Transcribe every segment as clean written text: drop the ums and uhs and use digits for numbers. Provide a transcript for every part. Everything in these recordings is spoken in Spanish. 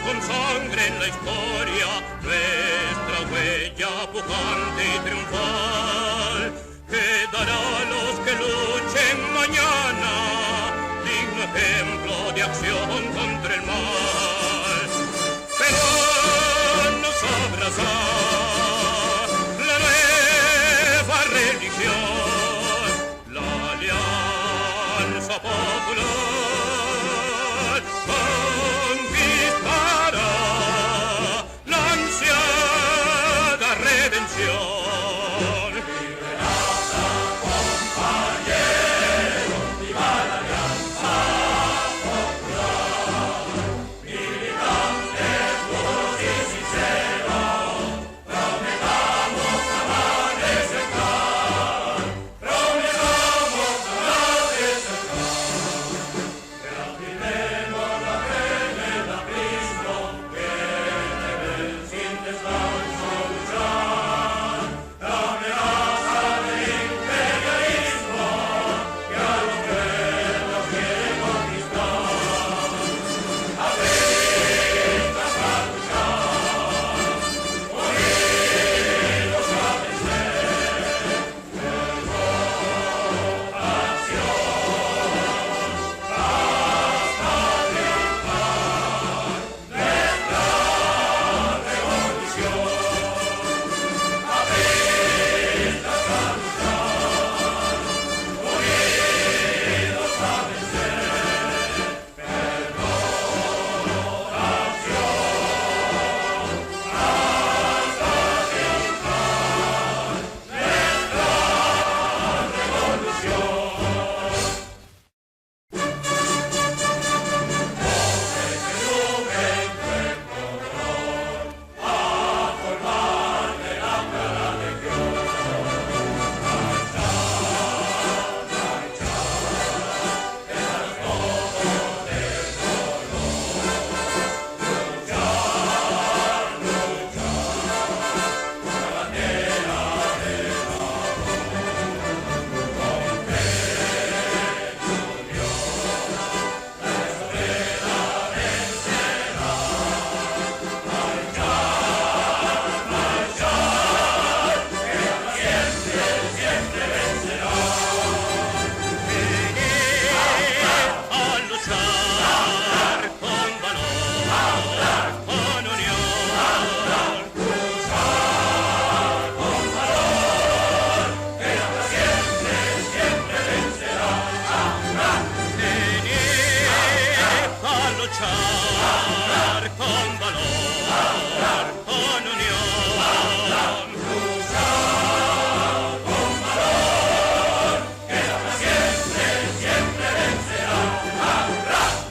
con sangre en la historia, nuestra huella pujante y triunfal, quedará a los que luchen mañana, digno ejemplo de acción contra el mal. Pero nos abraza la nueva religión, la alianza popular.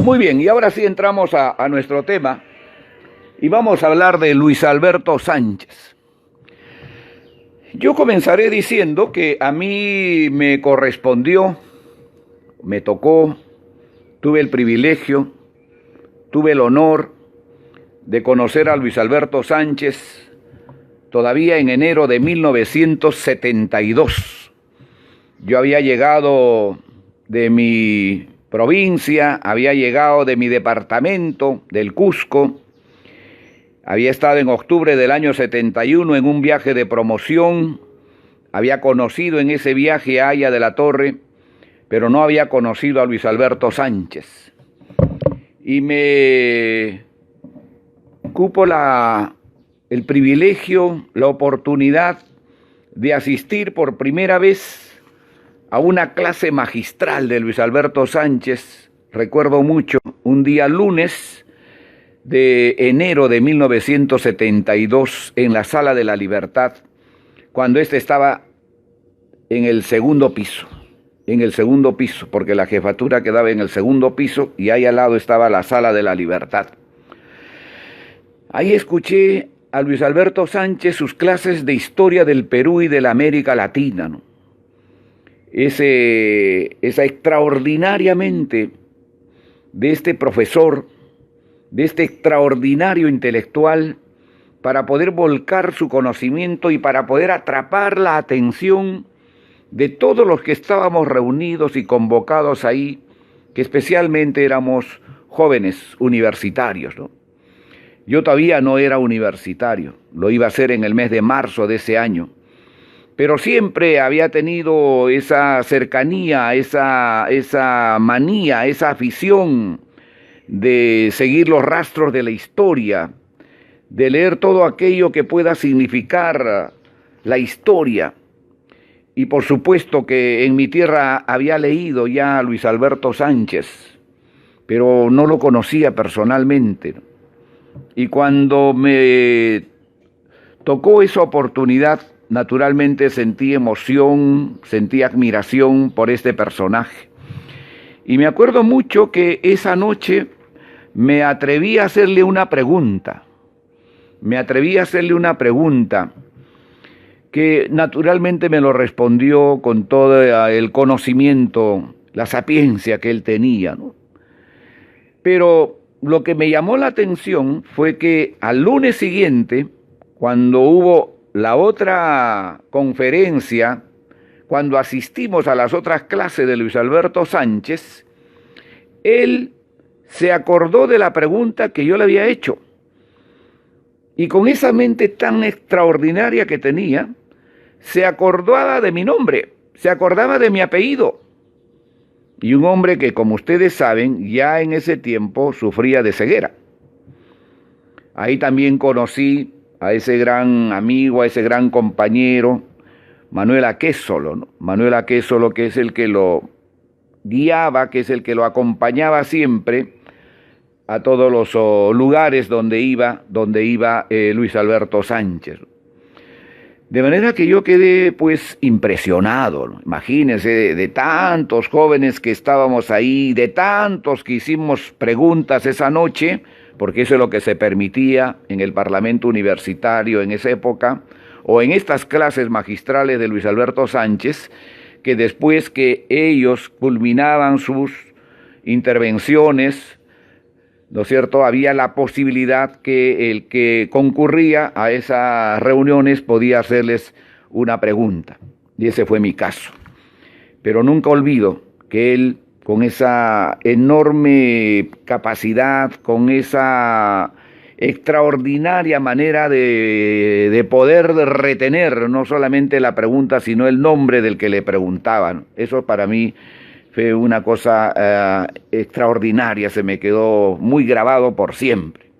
Muy bien, y ahora sí entramos a nuestro tema y vamos a hablar de Luis Alberto Sánchez. Yo comenzaré diciendo que a mí me correspondió, me tocó, tuve el privilegio, tuve el honor de conocer a Luis Alberto Sánchez todavía en enero de 1972. Yo había llegado de mi provincia, había llegado de mi departamento, del Cusco, había estado en octubre del año 71 en un viaje de promoción, había conocido en ese viaje a Aya de la Torre, pero no había conocido a Luis Alberto Sánchez. Y me cupo el privilegio, la oportunidad de asistir por primera vez a una clase magistral de Luis Alberto Sánchez. Recuerdo mucho, un día lunes de enero de 1972 en la Sala de la Libertad, cuando estaba en el segundo piso, porque la jefatura quedaba en el segundo piso y ahí al lado estaba la Sala de la Libertad. Ahí escuché a Luis Alberto Sánchez sus clases de historia del Perú y de la América Latina, ¿no? Esa extraordinariamente de este profesor, de este extraordinario intelectual, para poder volcar su conocimiento y para poder atrapar la atención de todos los que estábamos reunidos y convocados ahí, que especialmente éramos jóvenes universitarios, ¿no? Yo todavía no era universitario, lo iba a hacer en el mes de marzo de ese año, pero siempre había tenido esa cercanía, esa manía, esa afición de seguir los rastros de la historia, de leer todo aquello que pueda significar la historia. Y por supuesto que en mi tierra había leído ya a Luis Alberto Sánchez, pero no lo conocía personalmente. Y cuando me tocó esa oportunidad, naturalmente sentí emoción, sentí admiración por este personaje. Y me acuerdo mucho que esa noche me atreví a hacerle una pregunta. Que naturalmente me lo respondió con todo el conocimiento, la sapiencia que él tenía, ¿no? Pero lo que me llamó la atención fue que al lunes siguiente, cuando hubo la otra conferencia, cuando asistimos a las otras clases de Luis Alberto Sánchez, él se acordó de la pregunta que yo le había hecho. Y con esa mente tan extraordinaria que tenía, se acordaba de mi nombre, se acordaba de mi apellido. Y un hombre que, como ustedes saben, ya en ese tiempo sufría de ceguera. Ahí también conocí a ese gran amigo, a ese gran compañero, Manuel Aquésolo, ¿no? Manuel Aquésolo, que es el que lo guiaba, que es el que lo acompañaba siempre a todos los lugares donde iba Luis Alberto Sánchez. De manera que yo quedé pues impresionado, ¿no? Imagínense, de tantos jóvenes que estábamos ahí, de tantos que hicimos preguntas esa noche, porque eso es lo que se permitía en el Parlamento Universitario en esa época, o en estas clases magistrales de Luis Alberto Sánchez, que después que ellos culminaban sus intervenciones, ¿no es cierto?, había la posibilidad que el que concurría a esas reuniones podía hacerles una pregunta. Y ese fue mi caso. Pero nunca olvido que él, con esa enorme capacidad, con esa extraordinaria manera de poder retener no solamente la pregunta, sino el nombre del que le preguntaban. Eso para mí fue una cosa extraordinaria, se me quedó muy grabado por siempre.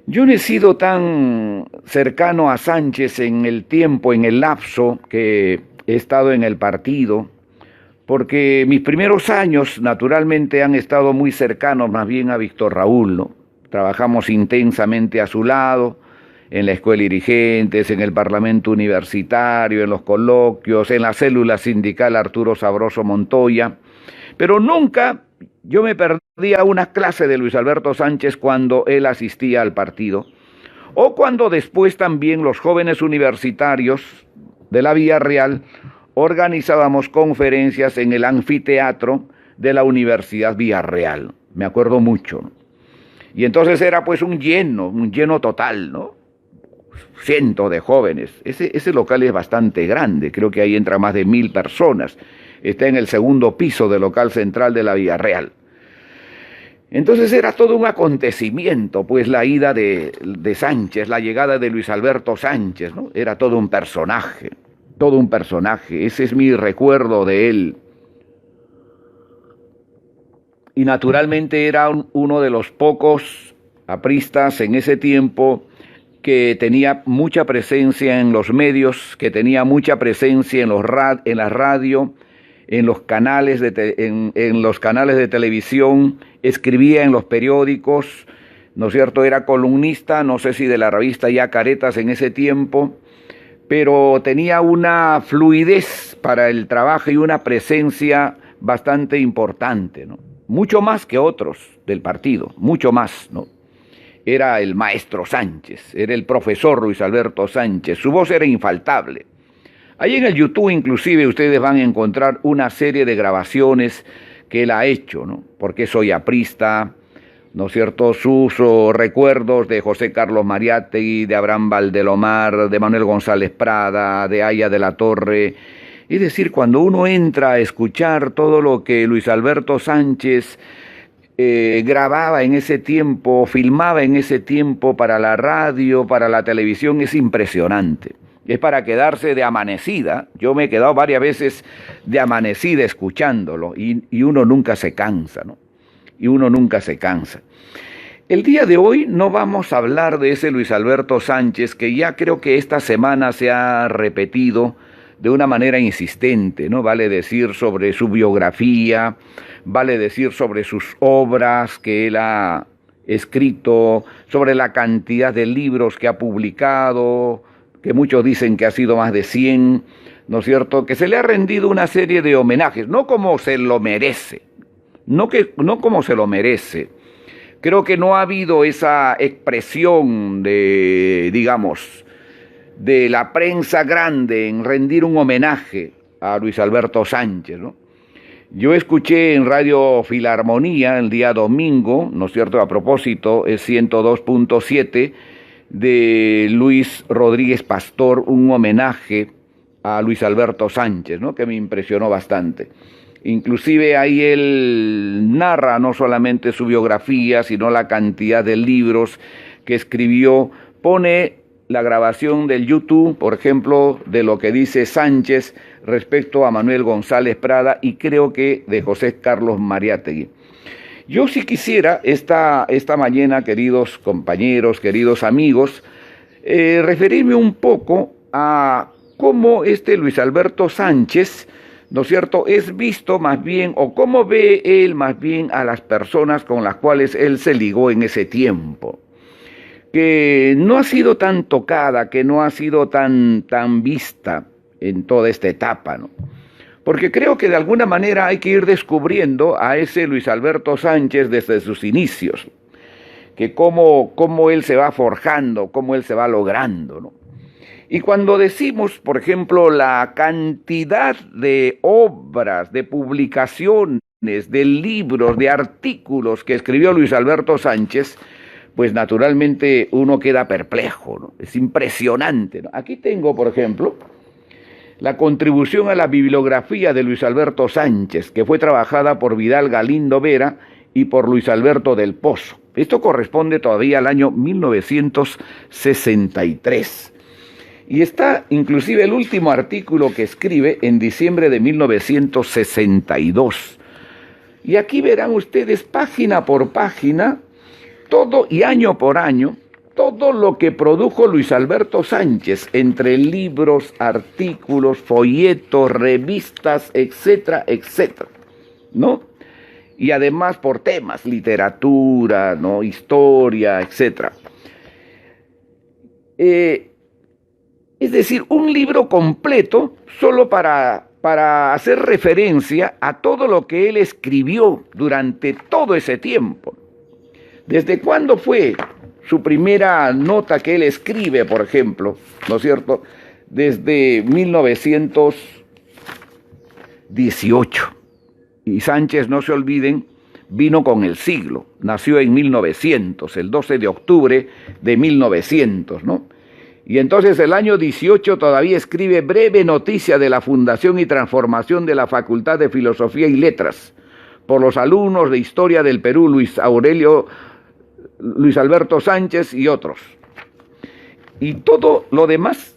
Yo no he sido tan cercano a Sánchez en el tiempo, en el lapso que he estado en el partido, porque mis primeros años naturalmente han estado muy cercanos más bien a Víctor Raúl, ¿no? Trabajamos intensamente a su lado, en la escuela de dirigentes, en el Parlamento Universitario, en los coloquios, en la célula sindical Arturo Sabroso Montoya, pero nunca yo me perdía una clase de Luis Alberto Sánchez cuando él asistía al partido, o cuando después también los jóvenes universitarios de la Vía Real organizábamos conferencias en el anfiteatro de la Universidad Villarreal. Me acuerdo mucho, ¿no? Y entonces era pues un lleno total, ¿no? Cientos de jóvenes. Ese local es bastante grande, creo que ahí entra más de 1000 personas. Está en el segundo piso del local central de la Villarreal. Entonces era todo un acontecimiento, pues la ida de Sánchez, la llegada de Luis Alberto Sánchez, ¿no? Era todo un personaje, ese es mi recuerdo de él. Y naturalmente era uno de los pocos apristas en ese tiempo que tenía mucha presencia en los medios, que tenía mucha presencia en la radio, en los canales en los canales de televisión, escribía en los periódicos, ¿no es cierto? Era columnista, no sé si de la revista Ya Caretas en ese tiempo, pero tenía una fluidez para el trabajo y una presencia bastante importante, ¿no? Mucho más que otros del partido, mucho más, ¿no? Era el maestro Sánchez, era el profesor Luis Alberto Sánchez, su voz era infaltable. Ahí en el YouTube inclusive ustedes van a encontrar una serie de grabaciones que él ha hecho, ¿no? Porque soy aprista, ¿no es cierto? Sus recuerdos de José Carlos Mariátegui, de Abraham Valdelomar, de Manuel González Prada, de Aya de la Torre. Es decir, cuando uno entra a escuchar todo lo que Luis Alberto Sánchez grababa en ese tiempo, filmaba en ese tiempo para la radio, para la televisión, es impresionante. Es para quedarse de amanecida. Yo me he quedado varias veces de amanecida escuchándolo y uno nunca se cansa, ¿no? Y uno nunca se cansa. El día de hoy no vamos a hablar de ese Luis Alberto Sánchez, que ya creo que esta semana se ha repetido de una manera insistente, ¿no? Vale decir sobre su biografía, vale decir sobre sus obras que él ha escrito, sobre la cantidad de libros que ha publicado, que muchos dicen que ha sido más de 100, ¿no es cierto? Que se le ha rendido una serie de homenajes, no como se lo merece, no como se lo merece. Creo que no ha habido esa expresión de, digamos, de la prensa grande en rendir un homenaje a Luis Alberto Sánchez, ¿no? Yo escuché en Radio Filarmonía el día domingo, ¿no es cierto?, a propósito, es 102.7, de Luis Rodríguez Pastor, un homenaje a Luis Alberto Sánchez, ¿no?, que me impresionó bastante. Inclusive ahí él narra no solamente su biografía, sino la cantidad de libros que escribió, pone la grabación del YouTube, por ejemplo, de lo que dice Sánchez respecto a Manuel González Prada y creo que de José Carlos Mariátegui. Yo sí quisiera esta mañana, queridos compañeros, queridos amigos, referirme un poco a cómo este Luis Alberto Sánchez, ¿no es cierto?, es visto más bien, o cómo ve él más bien a las personas con las cuales él se ligó en ese tiempo, que no ha sido tan tocada, que no ha sido tan vista en toda esta etapa, ¿no? Porque creo que de alguna manera hay que ir descubriendo a ese Luis Alberto Sánchez desde sus inicios, que cómo él se va forjando, cómo él se va logrando, ¿no? Y cuando decimos, por ejemplo, la cantidad de obras, de publicaciones, de libros, de artículos que escribió Luis Alberto Sánchez, pues naturalmente uno queda perplejo, ¿no? Es impresionante, ¿no? Aquí tengo, por ejemplo, la contribución a la bibliografía de Luis Alberto Sánchez, que fue trabajada por Vidal Galindo Vera y por Luis Alberto del Pozo. Esto corresponde todavía al año 1963. Y está inclusive el último artículo que escribe en diciembre de 1962. Y aquí verán ustedes página por página, todo y año por año, todo lo que produjo Luis Alberto Sánchez entre libros, artículos, folletos, revistas, etcétera, etcétera, ¿no? Y además por temas, literatura, ¿no?, historia, etcétera. Es decir, un libro completo solo para hacer referencia a todo lo que él escribió durante todo ese tiempo. ¿Desde cuándo fue su primera nota que él escribe, por ejemplo, ¿no es cierto? Desde 1918. Y Sánchez, no se olviden, vino con el siglo. Nació en 1900, el 12 de octubre de 1900, ¿no? Y entonces el año 18 todavía escribe breve noticia de la fundación y transformación de la Facultad de Filosofía y Letras por los alumnos de Historia del Perú, Luis Alberto Sánchez y otros. Y todo lo demás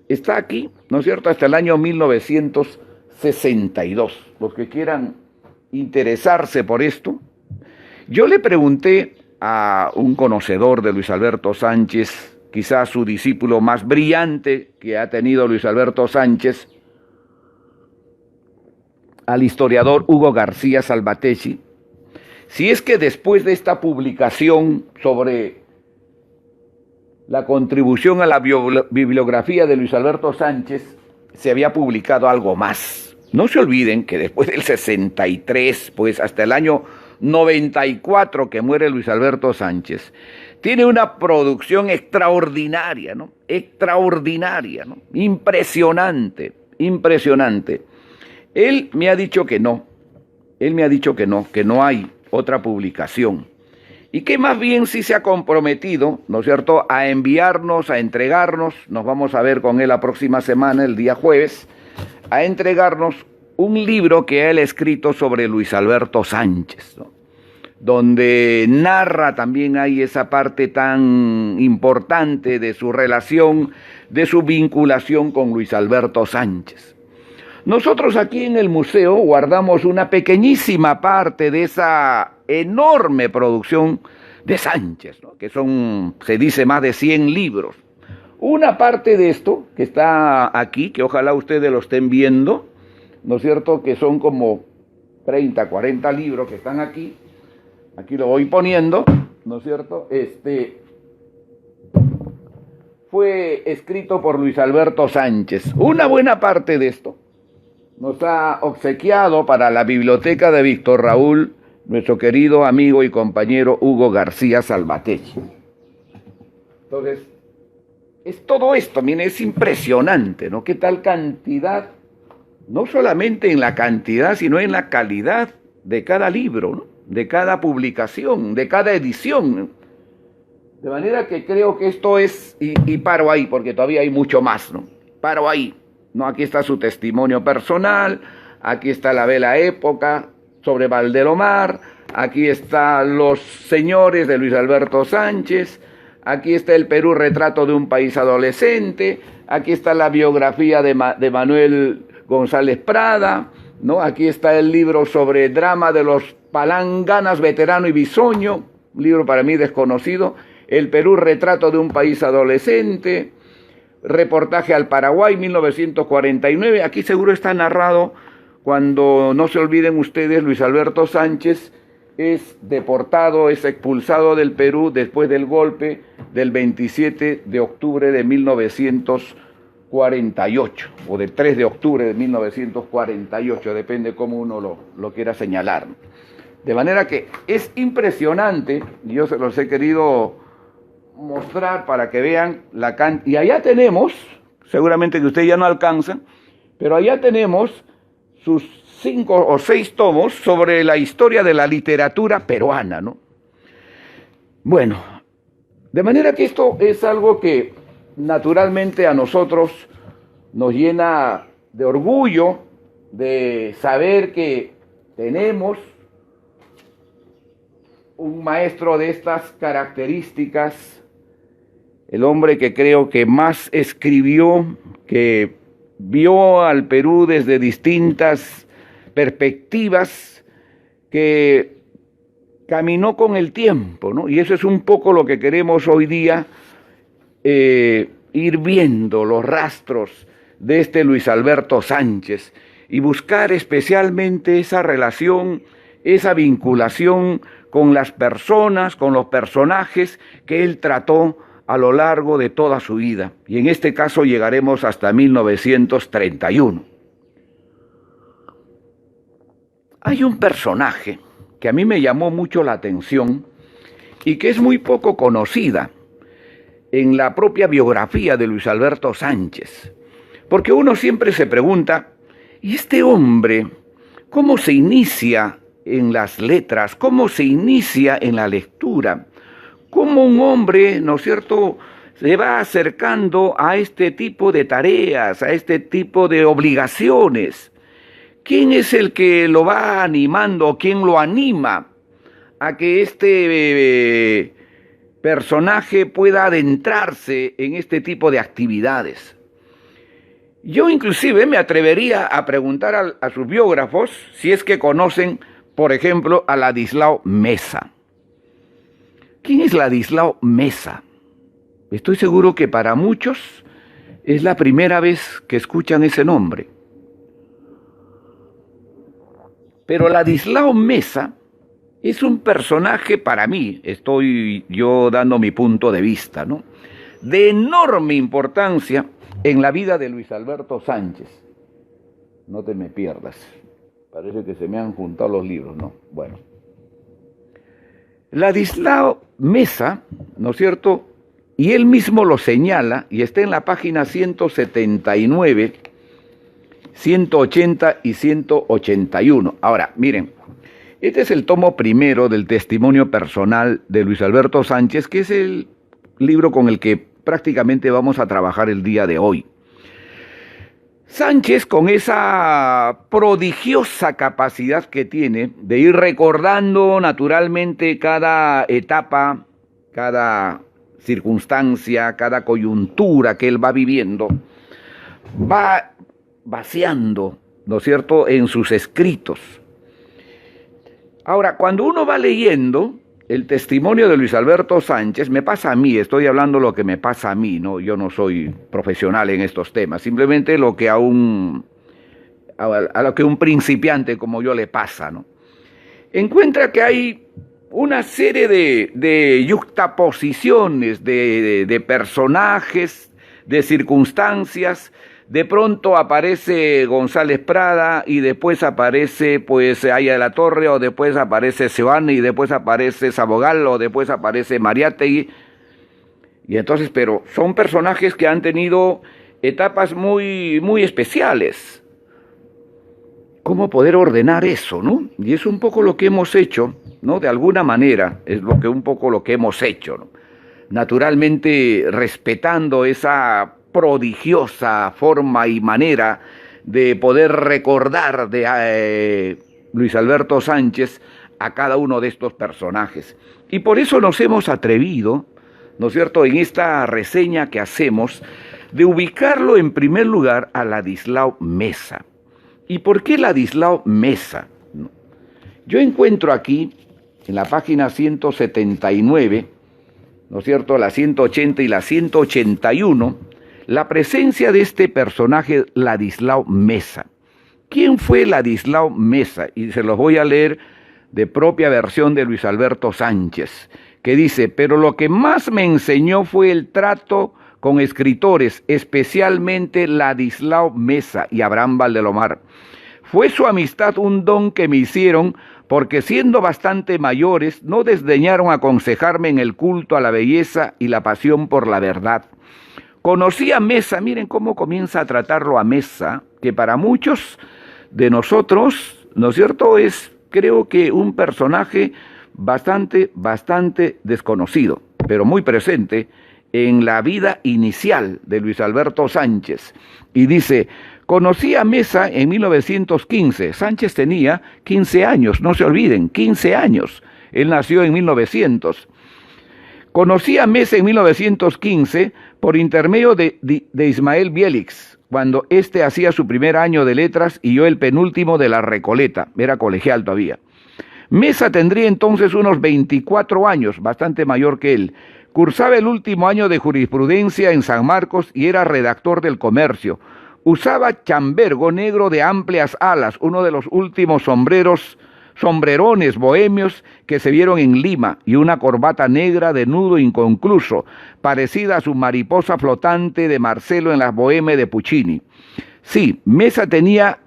está aquí, ¿no es cierto?, hasta el año 1962. Los que quieran interesarse por esto. Yo le pregunté a un conocedor de Luis Alberto Sánchez, quizás su discípulo más brillante que ha tenido Luis Alberto Sánchez, al historiador Hugo García Salvateschi, si es que después de esta publicación sobre la contribución a la bibliografía de Luis Alberto Sánchez se había publicado algo más. No se olviden que después del 63, pues hasta el año 94 que muere Luis Alberto Sánchez, tiene una producción extraordinaria, ¿no? Extraordinaria, ¿no? Impresionante, impresionante. Él me ha dicho que no, que no hay otra publicación. Y que más bien sí se ha comprometido, ¿no es cierto?, a enviarnos, a entregarnos, nos vamos a ver con él la próxima semana, el día jueves, a entregarnos un libro que él ha escrito sobre Luis Alberto Sánchez, ¿no? donde narra también hay esa parte tan importante de su relación, de su vinculación con Luis Alberto Sánchez. Nosotros aquí en el museo guardamos una pequeñísima parte de esa enorme producción de Sánchez, ¿no? Que son, se dice, más de 100 libros. Una parte de esto que está aquí, que ojalá ustedes lo estén viendo, ¿no es cierto?, que son como 30, 40 libros que están aquí. Aquí lo voy poniendo, ¿no es cierto? Fue escrito por Luis Alberto Sánchez. Una buena parte de esto nos ha obsequiado para la biblioteca de Víctor Raúl nuestro querido amigo y compañero Hugo García Salvatierra. Entonces, es todo esto, miren, es impresionante, ¿no? Qué tal cantidad, no solamente en la cantidad, sino en la calidad de cada libro, ¿no? De cada publicación, de cada edición. De manera que creo que esto es, y paro ahí, porque todavía hay mucho más, ¿no? Paro ahí, ¿no? Aquí está su testimonio personal, aquí está la Bella Época sobre Valdelomar, aquí están los señores de Luis Alberto Sánchez, aquí está el Perú, retrato de un país adolescente, aquí está la biografía de Manuel González Prada, ¿no? Aquí está el libro sobre drama de los Palanganas, Veterano y Bisoño, un libro para mí desconocido, El Perú, retrato de un país adolescente, reportaje al Paraguay, 1949, aquí seguro está narrado cuando, no se olviden ustedes, Luis Alberto Sánchez es deportado, es expulsado del Perú después del golpe del 27 de octubre de 1948, o del 3 de octubre de 1948, depende cómo uno lo quiera señalar. De manera que es impresionante, yo se los he querido mostrar para que vean la cantidad. Y allá tenemos, seguramente que ustedes ya no alcanzan, pero allá tenemos sus 5 o 6 tomos sobre la historia de la literatura peruana, ¿no? Bueno, de manera que esto es algo que naturalmente a nosotros nos llena de orgullo de saber que tenemos un maestro de estas características, el hombre que creo que más escribió, que vio al Perú desde distintas perspectivas, que caminó con el tiempo, ¿no? Y eso es un poco lo que queremos hoy día, ir viendo los rastros de este Luis Alberto Sánchez y buscar especialmente esa relación, esa vinculación con las personas, con los personajes que él trató a lo largo de toda su vida. Y en este caso llegaremos hasta 1931. Hay un personaje que a mí me llamó mucho la atención y que es muy poco conocida en la propia biografía de Luis Alberto Sánchez. Porque uno siempre se pregunta, ¿y este hombre cómo se inicia en las letras? ¿Cómo se inicia en la lectura? ¿Cómo un hombre, ¿no es cierto?, se va acercando a este tipo de tareas, a este tipo de obligaciones? ¿Quién es el que lo va animando, quién lo anima a que este personaje pueda adentrarse en este tipo de actividades? Yo inclusive me atrevería a preguntar a sus biógrafos si es que conocen, por ejemplo, a Ladislao Mesa. ¿Quién es Ladislao Mesa? Estoy seguro que para muchos es la primera vez que escuchan ese nombre. Pero Ladislao Mesa es un personaje, para mí, estoy yo dando mi punto de vista, ¿no?, de enorme importancia en la vida de Luis Alberto Sánchez. No te me pierdas. Parece que se me han juntado los libros, ¿no? Bueno. Ladislao Mesa, ¿no es cierto?, y él mismo lo señala, y está en la página 179, 180 y 181. Ahora, miren, este es el tomo primero del testimonio personal de Luis Alberto Sánchez, que es el libro con el que prácticamente vamos a trabajar el día de hoy. Sánchez, con esa prodigiosa capacidad que tiene de ir recordando naturalmente cada etapa, cada circunstancia, cada coyuntura que él va viviendo, va vaciando, ¿no es cierto?, en sus escritos. Ahora, cuando uno va leyendo el testimonio de Luis Alberto Sánchez, me pasa a mí, estoy hablando lo que me pasa a mí, ¿no? Yo no soy profesional en estos temas, simplemente lo que a lo que un principiante como yo le pasa, ¿no? Encuentra que hay una serie de yuxtaposiciones, de personajes, de circunstancias. De pronto aparece González Prada y después aparece pues Aya de la Torre, o después aparece Seoane y después aparece Sabogal, o después aparece Mariátegui. Y entonces, pero son personajes que han tenido etapas muy especiales. ¿Cómo poder ordenar eso, no? Y es un poco lo que hemos hecho, ¿no? De alguna manera es un poco lo que hemos hecho, ¿no? Naturalmente respetando esa prodigiosa forma y manera de poder recordar de Luis Alberto Sánchez a cada uno de estos personajes. Y por eso nos hemos atrevido, ¿no es cierto?, en esta reseña que hacemos, de ubicarlo en primer lugar a Ladislao Mesa. ¿Y por qué Ladislao Mesa? Yo encuentro aquí, en la página 179, ¿no es cierto?, la 180 y la 181, la presencia de este personaje Ladislao Mesa. ¿Quién fue Ladislao Mesa? Y se los voy a leer de propia versión de Luis Alberto Sánchez, que dice: pero lo que más me enseñó fue el trato con escritores, especialmente Ladislao Mesa y Abraham Valdelomar. Fue su amistad un don que me hicieron, porque siendo bastante mayores, no desdeñaron aconsejarme en el culto a la belleza y la pasión por la verdad. Conocí a Mesa, miren cómo comienza a tratarlo a Mesa, que para muchos de nosotros, ¿no es cierto?, es, creo que, un personaje bastante desconocido, pero muy presente en la vida inicial de Luis Alberto Sánchez. Y dice: conocí a Mesa en 1915, Sánchez tenía 15 años, no se olviden, 15 años, él nació en 1900. Conocí a Mesa en 1915 por intermedio de Ismael Bielix, cuando éste hacía su primer año de letras y yo el penúltimo de la Recoleta, era colegial todavía. Mesa tendría entonces unos 24 años, bastante mayor que él. Cursaba el último año de jurisprudencia en San Marcos y era redactor del Comercio. Usaba chambergo negro de amplias alas, uno de los últimos sombrerones bohemios que se vieron en Lima, y una corbata negra de nudo inconcluso, parecida a su mariposa flotante de Marcelo en las Bohemes de Puccini. Sí, Mesa tenía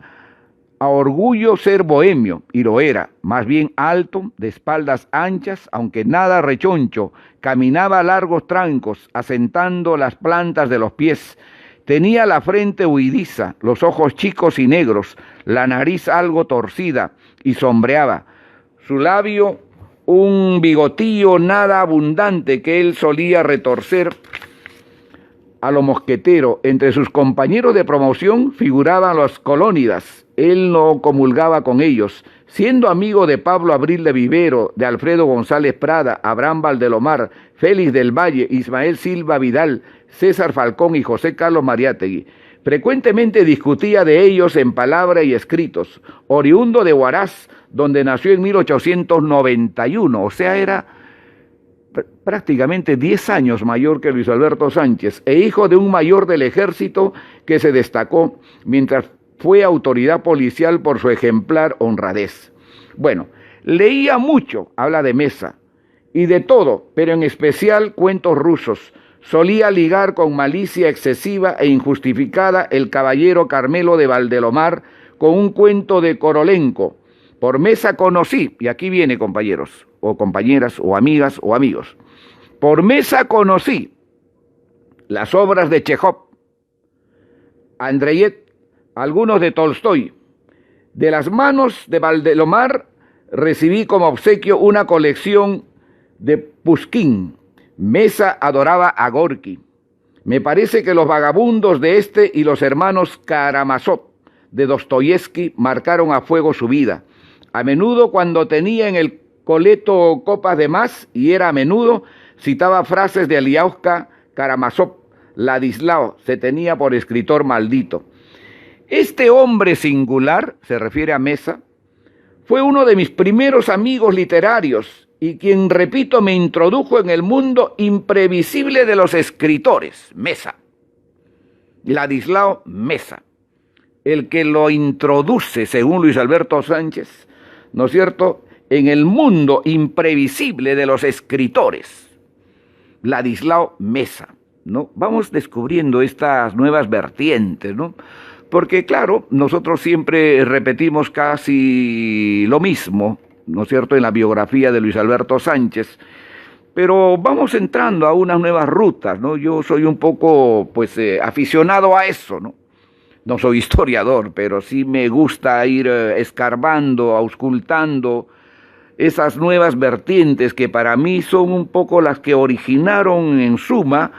a orgullo ser bohemio, y lo era, más bien alto, de espaldas anchas, aunque nada rechoncho, caminaba a largos trancos, asentando las plantas de los pies. Tenía la frente huidiza, los ojos chicos y negros, la nariz algo torcida, y sombreaba. Su labio, un bigotillo nada abundante que él solía retorcer a lo mosquetero. Entre sus compañeros de promoción figuraban los colónidas. Él no comulgaba con ellos. Siendo amigo de Pablo Abril de Vivero, de Alfredo González Prada, Abraham Valdelomar, Félix del Valle, Ismael Silva Vidal, César Falcón y José Carlos Mariátegui. Frecuentemente discutía de ellos en palabra y escritos. Oriundo de Huaraz, donde nació en 1891, o sea, era prácticamente 10 años mayor que Luis Alberto Sánchez, e hijo de un mayor del ejército que se destacó mientras fue autoridad policial por su ejemplar honradez. Bueno, leía mucho, habla de Mesa, y de todo, pero en especial cuentos rusos. Solía ligar con malicia excesiva e injustificada el caballero Carmelo de Valdelomar con un cuento de Korolenko. Por Mesa conocí, y aquí viene, compañeros, o compañeras, o amigas, o amigos. Por Mesa conocí las obras de Chejov, Andreyev, algunos de Tolstoy. De las manos de Valdelomar recibí como obsequio una colección de Pushkin. Mesa adoraba a Gorki. Me parece que los vagabundos de este y los hermanos Karamazov de Dostoyevsky marcaron a fuego su vida. A menudo cuando tenía en el coleto copas de más, y era a menudo, citaba frases de Alyosha Karamazov. Ladislao se tenía por escritor maldito. Este hombre singular, se refiere a Mesa, fue uno de mis primeros amigos literarios y quien, repito, me introdujo en el mundo imprevisible de los escritores. Mesa. Ladislao Mesa. El que lo introduce, según Luis Alberto Sánchez, ¿no es cierto?, en el mundo imprevisible de los escritores. Ladislao Mesa, ¿no? Vamos descubriendo estas nuevas vertientes, ¿no? Porque, claro, nosotros siempre repetimos casi lo mismo, ¿no es cierto?, en la biografía de Luis Alberto Sánchez, pero vamos entrando a unas nuevas rutas, ¿no? Yo soy un poco, pues, aficionado a eso, ¿no? No soy historiador, pero sí me gusta ir escarbando, auscultando esas nuevas vertientes que para mí son un poco las que originaron en suma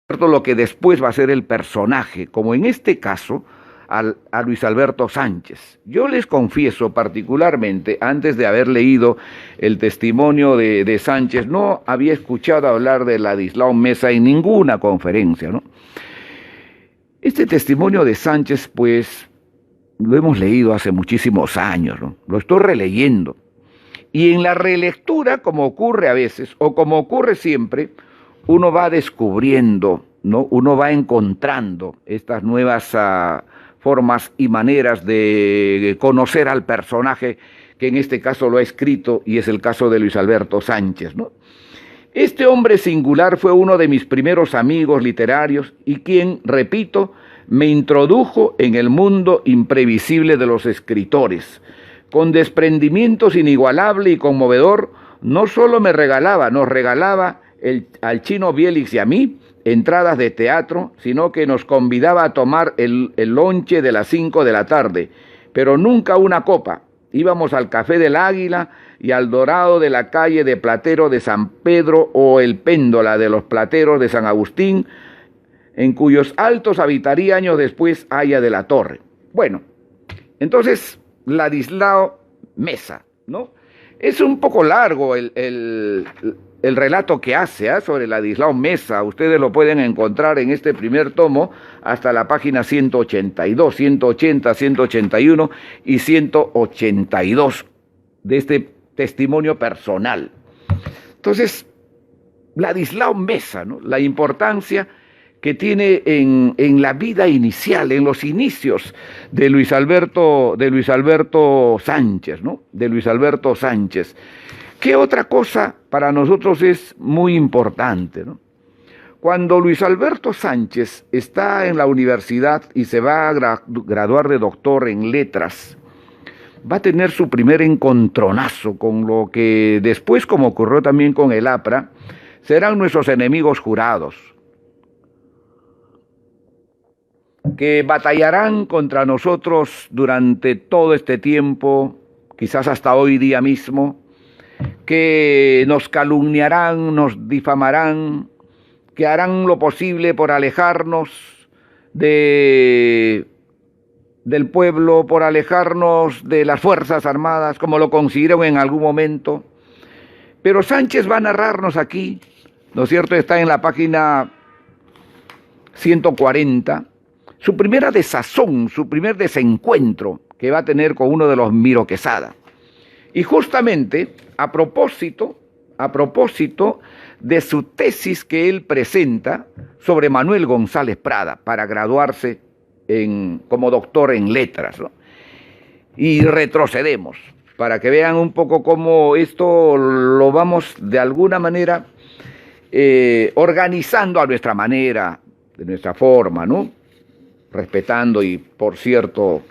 lo que después va a ser el personaje, como en este caso a Luis Alberto Sánchez. Yo les confieso particularmente, antes de haber leído el testimonio de Sánchez, no había escuchado hablar de Ladislao Mesa en ninguna conferencia, ¿no? Este testimonio de Sánchez, pues, lo hemos leído hace muchísimos años, ¿no? Lo estoy releyendo. Y en la relectura, como ocurre a veces, o como ocurre siempre, uno va descubriendo, ¿no? Uno va encontrando estas nuevas formas y maneras de conocer al personaje que en este caso lo ha escrito, y es el caso de Luis Alberto Sánchez, ¿no? Este hombre singular fue uno de mis primeros amigos literarios y quien, repito, me introdujo en el mundo imprevisible de los escritores. Con desprendimientos inigualable y conmovedor, no solo nos regalaba al Chino Bielix y a mí entradas de teatro, sino que nos convidaba a tomar el lonche de las 5 de la tarde, pero nunca una copa. Íbamos al Café del Águila y al Dorado de la calle de Platero de San Pedro o el Péndola de los Plateros de San Agustín, en cuyos altos habitaría años después Aya de la Torre. Bueno, entonces Ladislao Mesa, ¿no? Es un poco largo el relato que hace sobre Ladislao Mesa. Ustedes lo pueden encontrar en este primer tomo hasta la página 182, 180, 181 y 182 de este testimonio personal. Entonces, Ladislao Mesa, ¿no? La importancia que tiene en la vida inicial, en los inicios de Luis Alberto Sánchez, ¿no? De Luis Alberto Sánchez. ¿Qué otra cosa para nosotros es muy importante, ¿no? Cuando Luis Alberto Sánchez está en la universidad y se va a graduar de doctor en letras, va a tener su primer encontronazo con lo que después, como ocurrió también con el APRA, serán nuestros enemigos jurados, que batallarán contra nosotros durante todo este tiempo, quizás hasta hoy día mismo, que nos calumniarán, nos difamarán, que harán lo posible por alejarnos del pueblo, por alejarnos de las Fuerzas Armadas, como lo consiguieron en algún momento. Pero Sánchez va a narrarnos aquí, ¿no es cierto?, está en la página 140, su primera desazón, su primer desencuentro que va a tener con uno de los Miro Quesada. Y justamente a propósito de su tesis que él presenta sobre Manuel González Prada para graduarse como doctor en letras, ¿no? Y retrocedemos para que vean un poco cómo esto lo vamos de alguna manera organizando a nuestra manera, de nuestra forma, ¿no? Respetando y, por cierto,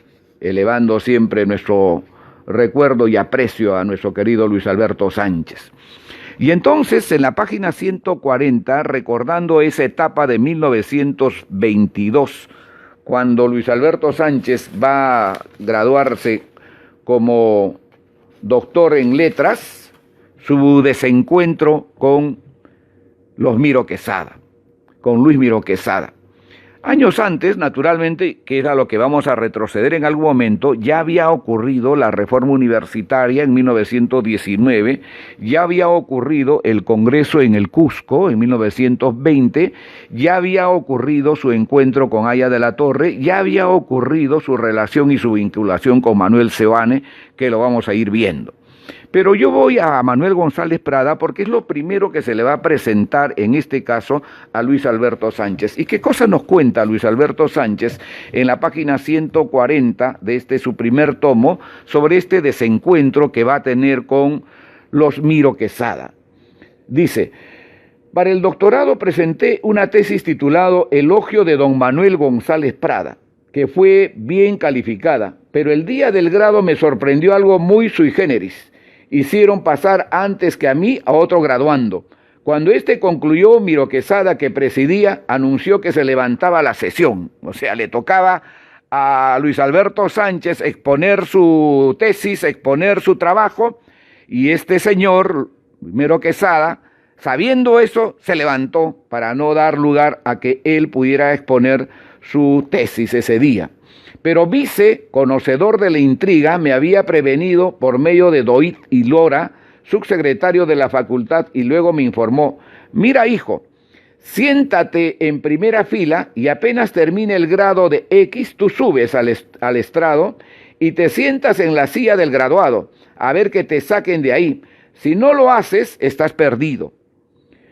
elevando siempre nuestro recuerdo y aprecio a nuestro querido Luis Alberto Sánchez. Y entonces, en la página 140, recordando esa etapa de 1922, cuando Luis Alberto Sánchez va a graduarse como doctor en letras, su desencuentro con los Miro Quesada. con Luis Miro Quesada. Años antes, naturalmente, que era lo que vamos a retroceder en algún momento, ya había ocurrido la reforma universitaria en 1919, ya había ocurrido el Congreso en el Cusco en 1920, ya había ocurrido su encuentro con Haya de la Torre, ya había ocurrido su relación y su vinculación con Manuel Seoane, que lo vamos a ir viendo. Pero yo voy a Manuel González Prada porque es lo primero que se le va a presentar, en este caso, a Luis Alberto Sánchez. ¿Y qué cosa nos cuenta Luis Alberto Sánchez en la página 140 de su primer tomo sobre este desencuentro que va a tener con los Miro Quesada? Dice: para el doctorado presenté una tesis titulado Elogio de don Manuel González Prada, que fue bien calificada, pero el día del grado me sorprendió algo muy sui generis. Hicieron pasar antes que a mí a otro graduando. Cuando este concluyó, Miro Quesada, que presidía, anunció que se levantaba la sesión. O sea, le tocaba a Luis Alberto Sánchez exponer su tesis, exponer su trabajo, y este señor, Miro Quesada, sabiendo eso, se levantó para no dar lugar a que él pudiera exponer su tesis ese día. Pero Vice, conocedor de la intriga, me había prevenido por medio de Doit y Lora, subsecretario de la facultad, y luego me informó: mira, hijo, siéntate en primera fila y apenas termine el grado de X, tú subes al estrado y te sientas en la silla del graduado, a ver que te saquen de ahí. Si no lo haces, estás perdido.